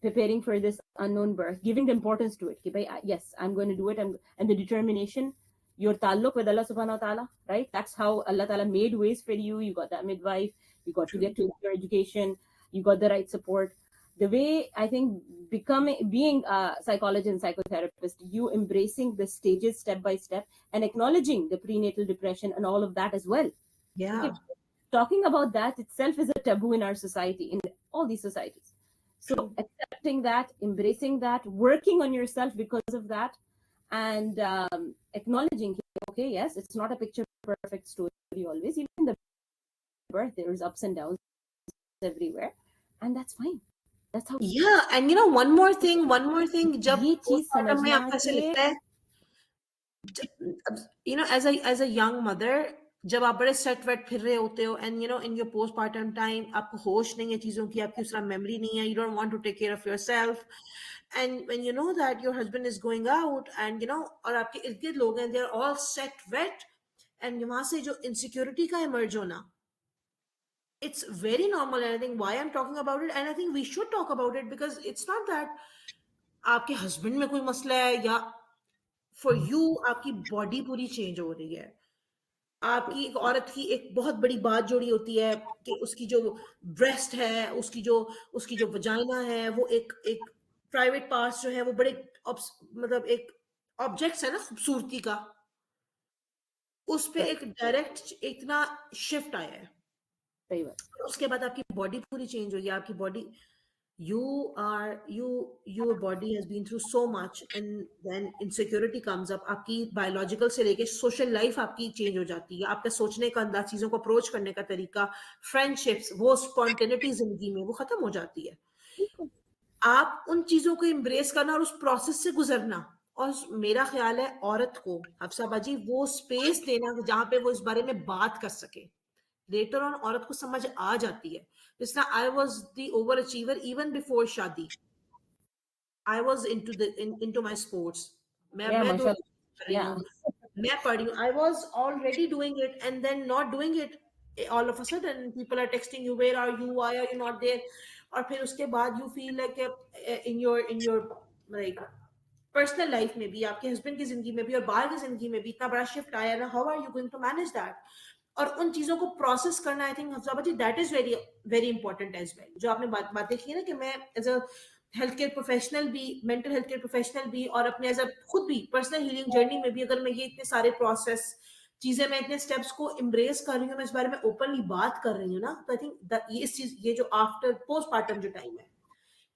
Speaker 1: preparing for this unknown birth, giving the importance to it. Ki, bhai, yes, I'm going to do it. And the determination, your taluk with Allah subhanahu wa ta'ala, right? That's how Allah ta'ala made ways for you. You got that midwife, you got to
Speaker 2: true.
Speaker 1: get to your education, you got the right support. The way I think being a psychologist and psychotherapist, you embracing the stages step by step and acknowledging the prenatal depression and all of that as well. Okay,
Speaker 2: Yeah,
Speaker 1: talking about that itself is a taboo in our society, in all these societies. So
Speaker 2: true.
Speaker 1: accepting that, embracing that, working on yourself because of that, and acknowledging, okay, yes, it's not a picture perfect story always. Even the birth, there's ups and downs everywhere, and that's fine. That's how
Speaker 2: Yeah, and one more thing, जब
Speaker 1: ये चीज
Speaker 2: postpartum में
Speaker 1: समझना
Speaker 2: आपको ऐसे
Speaker 1: कि
Speaker 2: लगता है, as a young mother, जब आप बड़े सेट वेट फिर रहे होते हो, and in your postpartum time आपको होश नहीं है चीजों की, आपकी उस तरह मेमोरी नहीं है, you don't want to take care of yourself, and when you know that your husband is going out, and और आपके इर्द गिर्द लोग हैं, they are all set wait, and वहां से जो इनसिक्योरिटी का इमर्ज होना, it's very normal. And I think why I'm talking about it, and I think we should talk about it, because it's not that आपके husband में कोई मसला है, या फॉर यू आपकी बॉडी पूरी चेंज हो रही है। आपकी एक औरत की एक बहुत बड़ी बात जोड़ी होती है कि उसकी जो ब्रेस्ट है, उसकी जो वजाइना है, वो एक एक प्राइवेट पार्ट्स जो है वो बड़े मतलब एक ऑब्जेक्ट्स है ना खूबसूरती का, उस पे एक डायरेक्ट इतना शिफ्ट आया है।
Speaker 1: सही बात।
Speaker 2: उसके बाद आपकी बॉडी पूरी चेंज हो गई, आपकी body, you your body has been through so much, and then insecurity comes up, आपकी बायोलॉजिकल से लेके सोशल लाइफ आपकी चेंज हो जाती है, आपका सोचने का अंदाज, चीजों को अप्रोच करने का तरीका, फ्रेंडशिप्स, वो स्पॉन्टेनिटी जिंदगी में वो खत्म हो जाती है। आप उन चीजों को एम्ब्रेस करना और उस प्रोसेस से गुजरना, और मेरा ख्याल है औरत को, हफ्सा बाजी, वो स्पेस देना कि जहां पे वो इस बारे में बात कर सके। लेटर ऑन औरत को समझ आ जाती है। जिस तरह I was the overachiever even before शादी, I was into my sports,
Speaker 1: या
Speaker 2: मैं दो
Speaker 1: माशाल्लाह,
Speaker 2: कर रही
Speaker 1: या
Speaker 2: हूँ, मैं पढ़ रही हूँ, I was already doing it and then not doing it, all of a sudden people are texting you, where are you, why are you not there, और फिर उसके बाद you feel like in your like personal life में भी, आपके husband की जिंदगी में भी और बाहर की जिंदगी में भी इतना बड़ा शिफ्ट आया ना, how are you going to manage that, और उन चीजों को प्रोसेस करना, I think Hafsa ji, that is very very important as well. जो आपने बातें की ना कि मैं as a health care professional भी, मेंटल हेल्थ केयर प्रोफेशनल भी, और अपने एज अ खुद भी पर्सनल हीलिंग जर्नी में भी, अगर मैं ये इतने सारे प्रोसेस चीजें, मैं इतने स्टेप्स को एम्ब्रेस कर रही हूँ, मैं इस बारे में ओपनली बात कर रही हूँ ना, तो आई थिंक ये इस चीज, ये जो आफ्टर पोस्टपार्टम जो टाइम है,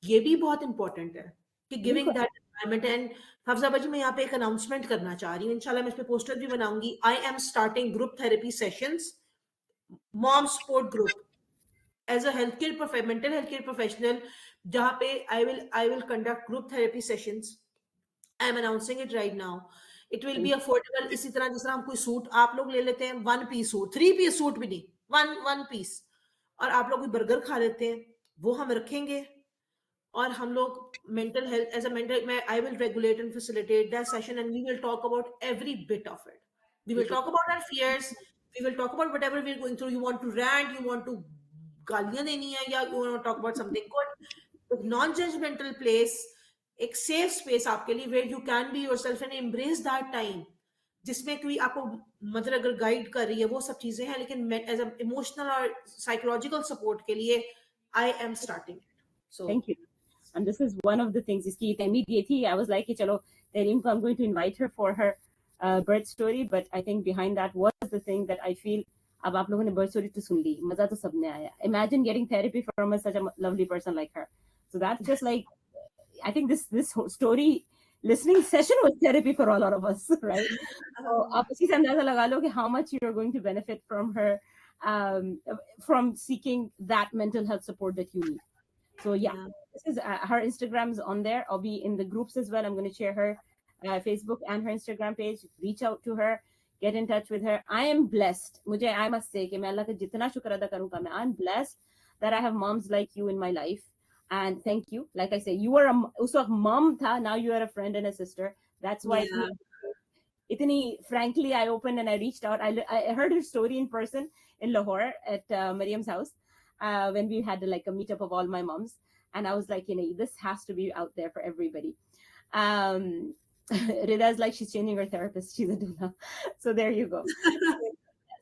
Speaker 2: ये भी बहुत इंपॉर्टेंट है कि गिविंग
Speaker 1: बिल्कुल।
Speaker 2: That environment. एंड हफ्जा जी, मैं यहाँ पे एक अनाउंसमेंट करना चाह रही हूँ, इंशाल्लाह मैं इस पे पोस्टर भी बनाऊंगी। I am starting group therapy sessions, mom support group, as a mental health care professional, जहाँ पे I will conduct group therapy sessions. I am announcing it right now. It will be affordable, इसी तरह जिस तरह हम कोई suit आप लोग ले लेते हैं, 1 पीस सूट, 3 पीस सूट भी नहीं, वन वन पीस, और आप लोग कोई बर्गर खा लेते हैं, वो हम रखेंगे, और हम लोग mental health as a mental, मैं I will regulate and facilitate that session, and we will talk about every bit of it, we will talk about our fears, we will talk about whatever we are going through, you want to rant, you want to गालियां देनी है, या you want to talk about something good, non judgmental place, एक safe space आपके लिए where you can be yourself and embrace that time, जिसमें कोई आपको मदर अगर गाइड कर रही है, वो सब चीजें हैं, लेकिन एज अ इमोशनल और साइकोलॉजिकल सपोर्ट के लिए आई am starting so
Speaker 1: Thank you. And this is one of the things. इसकी तहमीद ये थी, I was like कि चलो तहरीम को, I'm going to invite her for her birth story, but I think behind that was the thing that I feel, अब आप लोगों ने birth story तो सुन ली, मजा तो सबने आया. Imagine getting therapy from such a lovely person like her. So that's just like, I think this whole story listening session was therapy for a lot of us, right? So आप उसी से अंदाजा लगा लो कि how much you're going to benefit from her, from seeking that mental health support that you need. So yeah, this is her Instagram is on there. I'll be in the groups as well. I'm going to share her Facebook and her Instagram page. Reach out to her, get in touch with her. I am blessed. मुझे I must say कि मैं अल्लाह का जितना शुक्र अदा करूँगा मैं, I'm blessed that I have moms like you in my life. And thank you. Like I say, you were उस वक्त mom था. Now you are a friend and a sister. That's why itni frankly I opened and I reached out. I heard her story in person in Lahore at Mariam's house when we had like a meetup of all my moms, and I was like, this has to be out there for everybody. Rida's like, she's changing her therapist, she's a doula. So there you go.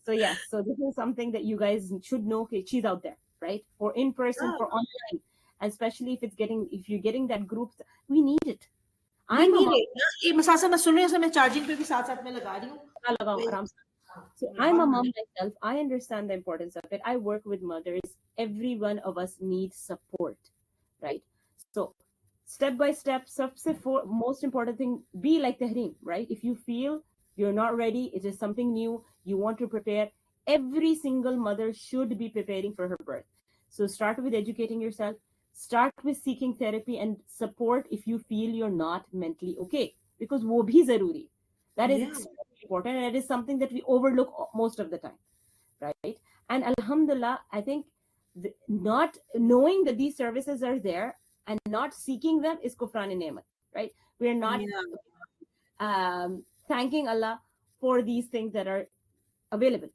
Speaker 1: So yes, so this is something that you guys should know. Okay, she's out there, right? For in person, for online, and especially if you're getting that group, we need it. I'm a mom. So I'm a mom myself. I understand the importance of it. I work with mothers. Every one of us needs support, right? So step by step, most important thing, be like Tahreem, right? If you feel you're not ready, it is something new, you want to prepare, every single mother should be preparing for her birth. So start with educating yourself, start with seeking therapy and support if you feel you're not mentally okay, because wo bhi zaruri. That is extremely important, and it is something that we overlook most of the time, right? And alhamdulillah, I think not knowing that these services are there and not seeking them is kufran nemat, right? We're not thanking Allah for these things that are available,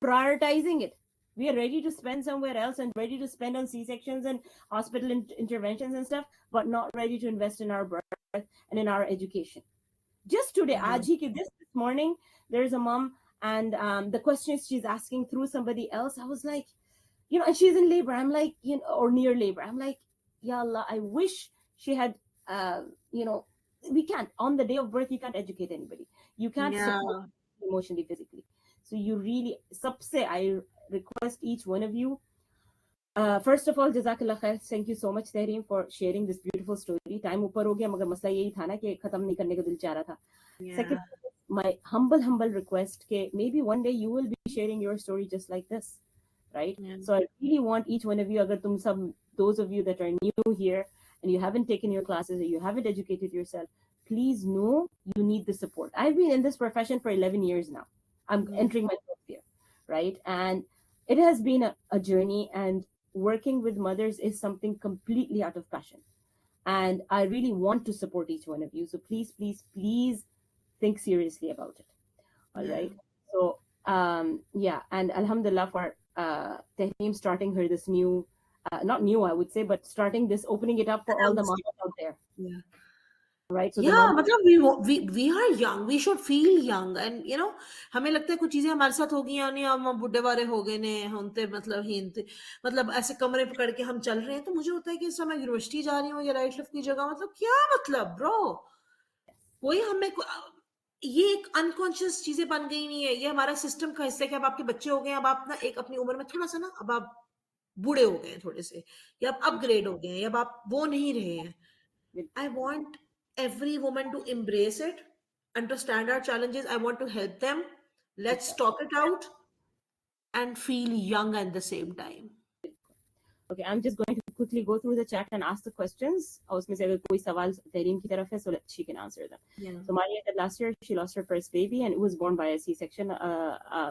Speaker 1: prioritizing it. We are ready to spend somewhere else and ready to spend on C-sections and hospital interventions and stuff, but not ready to invest in our birth and in our education. Just today, this morning, there's a mom, and the questions she's asking through somebody else, I was like, and she's in labor. I'm like, or near labor. I'm like, Ya Allah, I wish she had, we can't, on the day of birth, you can't educate anybody. You can't support emotionally, physically. So you really, सबसे, I request each one of you, first of all, Jazakallah khair. Thank you so much, Tahreem, for sharing this beautiful story. Time ऊपर हो गया, मगर मसला यही था ना कि खत्म नहीं करने का दिल चाह रहा था. Second, my humble request कि maybe one day you will be sharing your story just like this, right? So I really want each one of you, अगर तुम सब, those of you that are new here and you haven't taken your classes or you haven't educated yourself, please know you need the support. I've been in this profession for 11 years now. I'm entering my 12th year, right? And it has been a journey, and working with mothers is something completely out of passion. And I really want to support each one of you. So please, please, please think seriously about it. All right. So, and alhamdulillah for Tahreem starting her this new, not new, I would say, but starting this, opening it up for all the moms out there. Right. So
Speaker 2: मतलब we are young, we should feel young, and हमें लगता है कुछ चीजें हमारे साथ हो गई नहीं, हम बुढ़े बारे हो गए ने, होते मतलब ऐसे कमरे पकड़ के हम चल रहे हैं. तो मुझे होता है कि इस समय यूनिवर्सिटी जा रही हूँ या राइट लिफ्ट की जगह, मतलब क्या मतलब ब्रो, कोई हमें ये एक अनकॉन्शियस चीजें बन गई नहीं है, ये हमारा सिस्टम का हिस्सा है कि अब आपके बच्चे हो गए, अब आप ना एक अपनी उम्र में थोड़ा सा ना, अब आप बूढ़े हो गए हैं थोड़े से, या आप अपग्रेड हो गए हैं, या अब आप वो नहीं रहे हैं. I want every woman to embrace it, understand our challenges. I want to help them. Let's talk it out and feel young at the same time.
Speaker 1: Okay, I'm just going to quickly go through the chat and ask the questions. और उसमें से अगर कोई सवाल तहरीम की तरफ है, so she can answer them. So Maria said last year she lost her first baby and it was born by a C-section.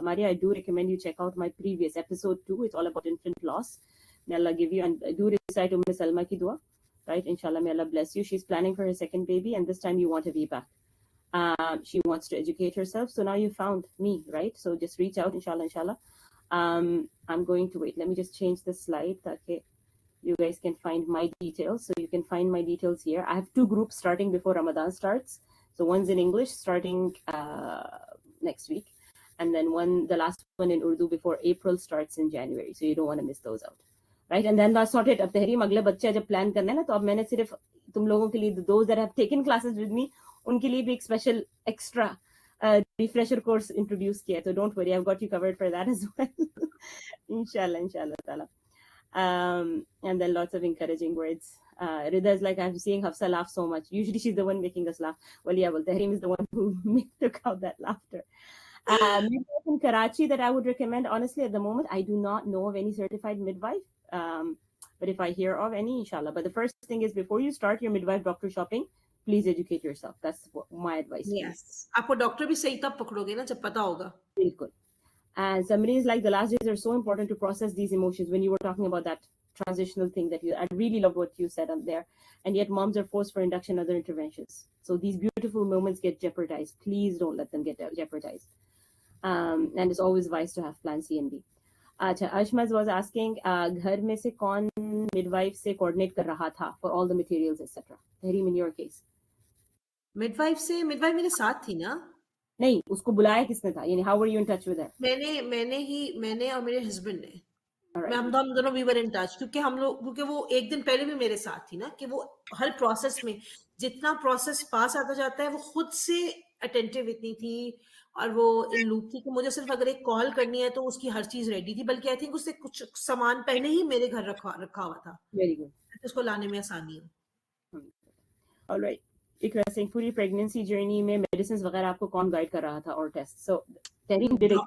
Speaker 1: Maria, I do recommend you check out my previous episode 2. It's all about infant loss. May Allah give you, and do recite Umm Salma ki dua. Right, inshallah, may Allah bless you. She's planning for her second baby, and this time you want to be back. She wants to educate herself. So now you found me, right? So just reach out, inshallah. I'm going to wait. Let me just change the slide. Okay. you guys can find my details. So you can find my details here. I have 2 groups starting before Ramadan starts. So one's in English starting next week, and then the last one in Urdu before April starts in January. So you don't want to miss those out, right? And then that's not it. अब तहरीम अगले बच्चे जब plan करना है ना, तो अब मैंने सिर्फ तुम लोगों के लिए, those that have taken classes with me, उनके लिए भी एक special extra refresher course introduce किया. So don't worry, I've got you covered for that as well. inshallah ta'ala. And then lots of encouraging words. Rida is like, I'm seeing Hafsa laugh so much. Usually she's the one making us laugh. Well, yeah, well, Tahreem is the one who took out that laughter. Midwife in Karachi that I would recommend, honestly, at the moment, I do not know of any certified midwife. But if I hear of any, inshallah. But the first thing is, before you start your midwife doctor shopping, please educate yourself. That's my advice.
Speaker 2: Yes. आपको doctor भी सही तब पकड़ोगे ना जब पता होगा.
Speaker 1: बिल्कुल. And somebody is like, the last days are so important to process these emotions. When you were talking about that transitional thing I really love what you said up there. And yet moms are forced for induction and other interventions. So these beautiful moments get jeopardized. Please don't let them get jeopardized. And it's always wise to have plan C and D. Ashmaz was asking, घर में से कौन midwife से coordinate कर रहा था for all the materials, etc. Tahreem, in your case.
Speaker 2: midwife मेरे साथ थी ना.
Speaker 1: नहीं, उसको बुलाया किसने था? यानी how were you in touch with her?
Speaker 2: मैंने और मेरे हस्बैंड ने. हम दोनों वी वर इन टच, क्योंकि वो एक दिन पहले भी मेरे साथ थी ना, कि वो हर प्रोसेस में जितना प्रोसेस पास आता जाता है वो खुद से अटेंटिव इतनी थी और वो इन लूप थी कि मुझे सिर्फ अगर एक कॉल करनी है तो उसकी हर चीज रेडी थी. बल्कि आई थिंक उससे कुछ सामान पहले ही मेरे घर रखा हुआ था.
Speaker 1: Very good.
Speaker 2: उसको लाने में आसानी हो.
Speaker 1: ऑलराइट. इकरा सिंह, पूरी प्रेगनेंसी जर्नी में मेडिसिन वगैरह आपको कौन गाइड कर रहा था और test? So Tahreem did it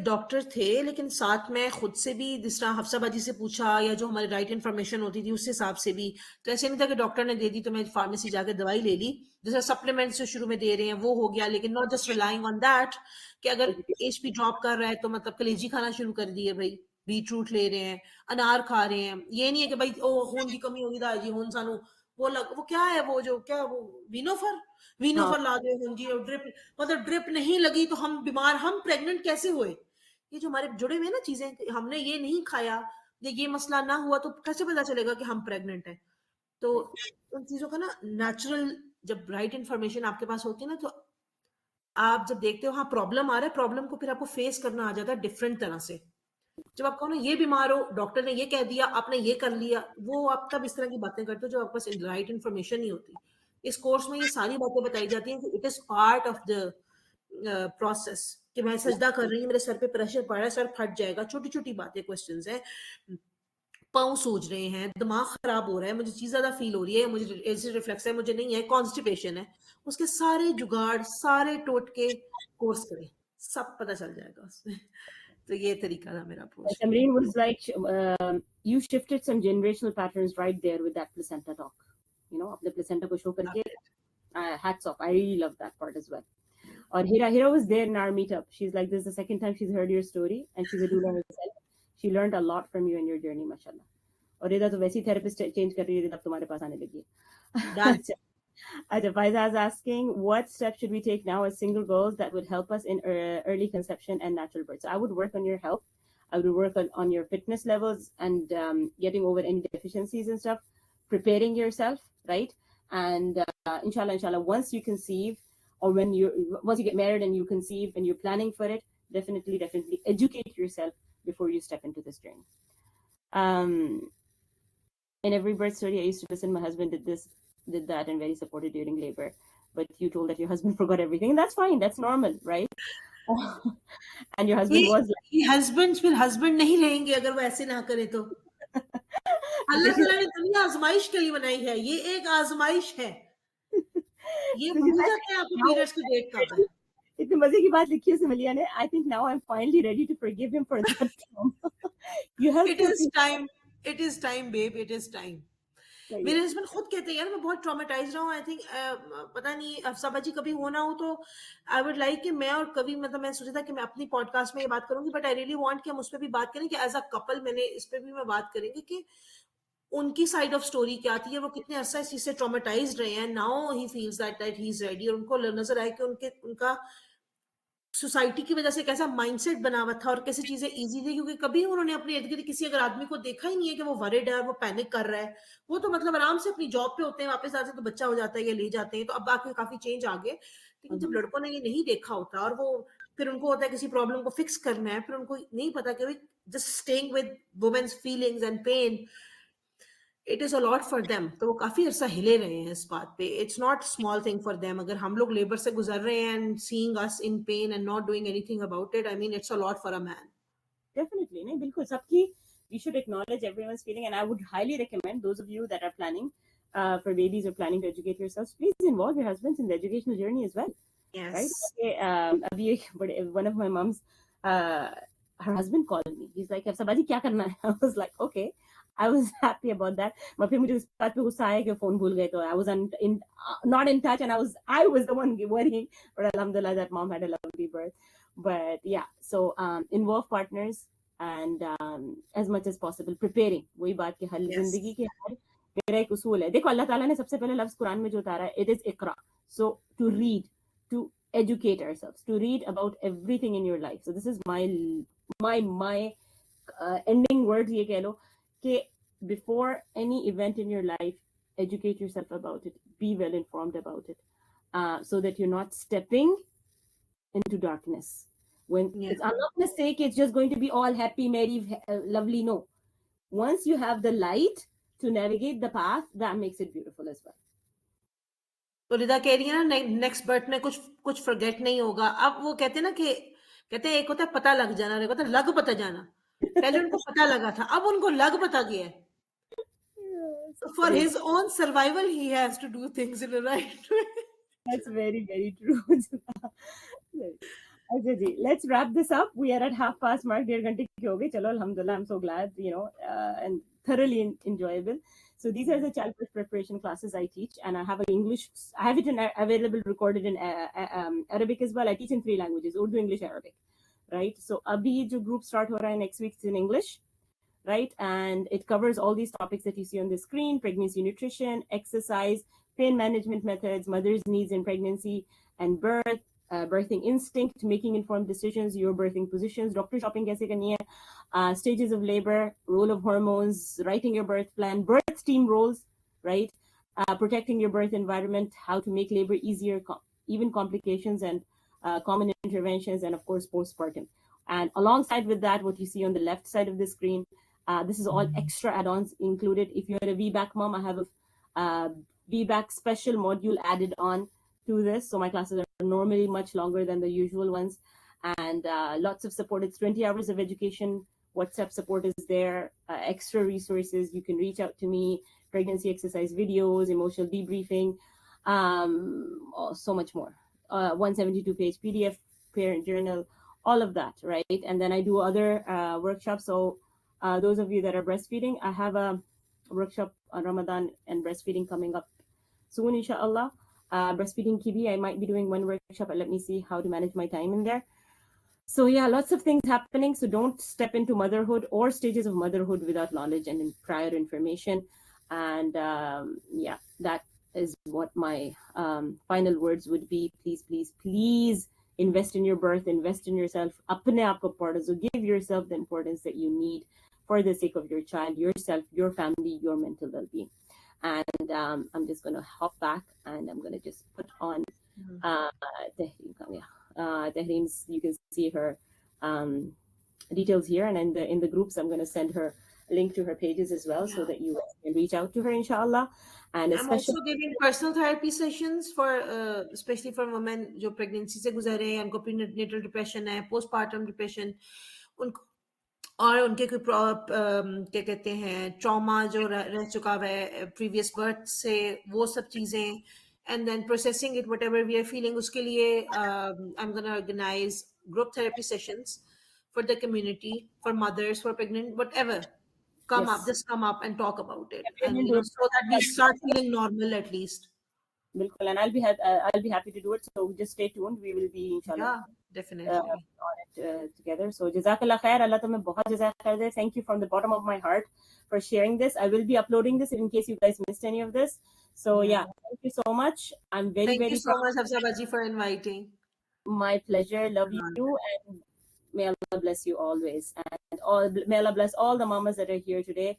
Speaker 2: doctor थे, लेकिन साथ में खुद से भी, जिस तरह हफ्सा बाजी से पूछा या जो हमारी राइट इन्फॉर्मेशन होती थी उस हिसाब से भी. तो ऐसे नहीं था कि डॉक्टर ने दे दी तो मैं फार्मेसी जाकर दवाई ले ली. जैसे सप्लीमेंट्स जो शुरू में दे रहे हैं वो हो गया, लेकिन not just relying on that कि अगर एचपी ड्रॉप कर रहा है तो मतलब कलेजी खाना शुरू कर दिए भाई, बीटरूट ले रहे हैं, अनार खा रहे हैं. ये नहीं है कि भाई ओ खून की कमी होगी दादी खून सानू वो क्या है वो जो क्या वो वीनोफर ला दे जी, और ड्रिप, मतलब ड्रिप नहीं लगी तो हम बीमार, हम प्रेग्नेंट कैसे हुए? ये जो हमारे जुड़े हुए ना चीजें, हमने ये नहीं खाया, ये मसला ना हुआ तो कैसे पता चलेगा कि हम प्रेग्नेंट हैं? तो उन चीजों का ना नेचुरल, जब राइट इंफॉर्मेशन आपके पास होती है ना, तो आप जब देखते हो हाँ प्रॉब्लम आ रहा है, प्रॉब्लम को फिर आपको फेस करना आ जाता है डिफरेंट तरह से. जब आप कहो ना ये बीमार हो, डॉक्टर ने ये कह दिया, आपने ये कर लिया, वो आप तब इस तरह की बातें करते हो जो आपके पास राइट इन्फॉर्मेशन नहीं होती. इस कोर्स में ये सारी बातें बताई जाती हैं कि it is part of the process. कि मैं सजदा कर रही हूँ, मेरे सर पे प्रेशर पड़ रहा है, सर फट जाएगा, छोटी छोटी बातें, क्वेश्चंस हैं, पाँव सूज रहे हैं, दिमाग खराब हो रहा है, मुझे चीज ज्यादा फील हो रही है, मुझे एसिड रिफ्लेक्स है, मुझे नहीं है, कॉन्स्टिपेशन है, उसके सारे जुगाड़, सारे टोटके कोर्स करें, सब पता चल जाएगा उसमें. तो ये तरीका था मेरा approach.
Speaker 1: Samreen was like, you shifted some generational patterns right there with that placenta talk. You know, अपने placenta को show करके, hats off. I really love that part as well. Or Hira was there in our meetup. She's like, this is the second time she's heard your story, and she's a doula herself. She learned a lot from you and your journey, mashallah. और रिदा तो वैसी therapist change कर रही है, रिदा तुम्हारे पास आने लगी है. Aja Faiza is asking, what steps should we take now as single girls that would help us in early conception and natural birth? So I would work on your health. I would work on your fitness levels and getting over any deficiencies and stuff, preparing yourself, right? And inshallah, once you conceive, or once you get married and you conceive and you're planning for it, definitely educate yourself before you step into this journey. In every birth story I used to listen, my husband did that and very supportive during labor, but you told that your husband forgot everything, and that's fine, that's normal, right? And your husband was like,
Speaker 2: ये husbands फिर husband नहीं रहेंगे अगर वो ऐसे ना करे तो. अल्लाह ताला ने दुनिया आजमाइश के लिए बनाई है, ये एक आजमाइश है. ये भूल जाते हैं आपको पीरियड्स की डेट कब है.
Speaker 1: इतने मजे की बात लिखी है सिमलिया ने. I think now I'm finally ready to forgive him for that.
Speaker 2: It is time babe, it is time. मेरे हस्बैंड खुद कहते हैं यार मैं बहुत ट्रॉमेटाइज रहा हूँ. आई थिंक पता नहीं अफसा बाजी कभी होना हो तो आई वुड लाइक कि मैं और कभी, मतलब मैं सोचा था कि मैं अपनी पॉडकास्ट में ये बात करूंगी, बट आई रियली वांट कि हम उस पर भी बात करें कि एज अ कपल, मैंने इस पर भी मैं बात करेंगे कि उनकी साइड ऑफ स्टोरी क्या थी है, वो कितने अरसा इस चीज से ट्रॉमेटाइज रहे हैं. Now he feels that he is ready, और उनको नजर आए कि उनका सोसाइटी की वजह से कैसा माइंडसेट बना हुआ था और कैसी चीजें इजी थी, क्योंकि कभी उन्होंने अपने इर्द गिर्द किसी अगर आदमी को देखा ही नहीं है कि वो वरिड है और वो पैनिक कर रहा है। वो तो मतलब आराम से अपनी जॉब पे होते हैं, वापस आते हैं तो बच्चा हो जाता है या ले जाते हैं, तो अब बाकी काफी चेंज आ गए। लेकिन जब
Speaker 1: Mhm.
Speaker 2: लड़कों ने ये नहीं देखा होता और वो फिर उनको होता है किसी प्रॉब्लम को फिक्स करना है, फिर उनको नहीं पता कि just staying with women's feelings and pain, it is a lot for them. तो वो काफी अरसा हिले रहे हैं इस बात पे। It's not small thing for them. अगर हम लोग लेबर से गुजर रहे हैं and seeing us in pen and not doing anything about it, I mean it's a lot for a man.
Speaker 1: Definitely, नहीं बिल्कुल सबकी you should acknowledge everyone's feeling, and I would highly recommend those of you that are planning for babies or planning to educate yourselves, please involve your husbands in the educational journey as well, right?
Speaker 2: Yes.
Speaker 1: Okay, अभी one of my mom's uh, her husband called me. He's like, "अब सबाजी क्या करना है?" I was like, "Okay." I was happy about that. but फिर मुझे उस बात पे गुस्सा आया कि फोन भूल गए, तो I was not in touch, and I was the one worrying. But alhamdulillah, that mom had a lovely birth. But yeah, so involve partners, and as much as possible preparing. वही बात कि हर जिंदगी
Speaker 2: Yes.
Speaker 1: के हर मेरा एक उसूल है, देखो अल्लाह ताला ने सबसे पहले लफ्ज कुरान में जो उतारा है, it is Iqra. So to read, to educate ourselves, to read about everything in your life. So this is my ending words, ये कह लो कि before any event in your life, educate yourself about it, be well informed about it, so that you're not stepping into darkness. When
Speaker 2: Yeah.
Speaker 1: it's, I'm not going to say it's just going to be all happy, merry, lovely. No. Once you have the light to navigate the path, that makes it beautiful as well.
Speaker 2: तो रिदा कह रही है ना, next birth में कुछ कुछ forget नहीं होगा। अब वो कहते हैं ना कि कहते हैं एक होता है पता लग जाना, एक होता है लग पता जाना। पहले उनको पता लगा था, अब उनको लग पता गया है।
Speaker 1: Yes,
Speaker 2: For
Speaker 1: great.
Speaker 2: his own survival, he has to do things in a right way.
Speaker 1: That's very, very true. अच्छा जी, let's wrap this up. We are at half past mark. 1.5 घंटे की हो गई. चलो, alhamdulillah, I'm so glad, and thoroughly enjoyable. So these are the child birth preparation classes I teach, and I have I have it available recorded in Arabic as well. I teach in 3 languages: Urdu, English, Arabic. Right. So abhi jo group start ho raha hai next week is in English. Right, and it covers all these topics that you see on the screen: pregnancy nutrition, exercise, pain management methods, mother's needs in pregnancy and birth, birthing instinct, making informed decisions, your birthing positions, doctor shopping kaise karni hai, stages of labor, role of hormones, writing your birth plan, birth team roles, right, protecting your birth environment, how to make labor easier, even complications and common interventions, and of course postpartum. And alongside with that, what you see on the left side of the screen, this is all extra add-ons included. If you're a VBAC mom, I have a VBAC special module added on to this. So my classes are normally much longer than the usual ones, and lots of support. It's 20 hours of education. WhatsApp support is there, extra resources. You can reach out to me, pregnancy exercise videos, emotional debriefing, so much more. 172-page PDF, parent journal, all of that, right? And then I do other workshops. So those of you that are breastfeeding, I have a workshop on Ramadan and breastfeeding coming up soon, inshallah. Breastfeeding kibi, I might be doing one workshop. Let me see how to manage my time in there. So yeah, lots of things happening. So don't step into motherhood or stages of motherhood without knowledge and prior information. And yeah, that is what my final words would be. Please, please, please invest in your birth, invest in yourself. Apne aap ko padho. So give yourself the importance that you need for the sake of your child, yourself, your family, your mental well-being. And I'm just going to hop back, and I'm going to just put on Tehreem's, you can see her details here, and in the groups, I'm going to send her a link to her pages as well, so that you can reach out to her, inshallah. And
Speaker 2: I'm also giving personal therapy sessions for especially for women जो pregnancy से गुजर रहे हैं, उनको prenatal depression है, postpartum depression, उनको और उनके कोई क्या कहते हैं ट्रॉमा जो रह चुका है प्रीवियस बर्थ से, वो सब चीजें, and then processing it whatever we are feeling, उसके लिए I'm going to organize group therapy sessions for the community, for mothers, for pregnant, whatever. Just come up and talk about it, and so that we start feeling normal at least.
Speaker 1: Bilkul, and I'll be happy to do it. So just stay tuned. We will be inshallah.
Speaker 2: Yeah, definitely.
Speaker 1: On it together. So Jazakallah khair. Allah tumhe bahut jazaak khair de. Thank you from the bottom of my heart for sharing this. I will be uploading this in case you guys missed any of this. So yeah, thank you so much. I'm very
Speaker 2: Thank
Speaker 1: very
Speaker 2: you so much, Hafsa Baji, for inviting.
Speaker 1: My pleasure. Love you, and may Allah bless you always. And all, may Allah bless all the mamas that are here today.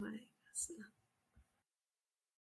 Speaker 2: Right.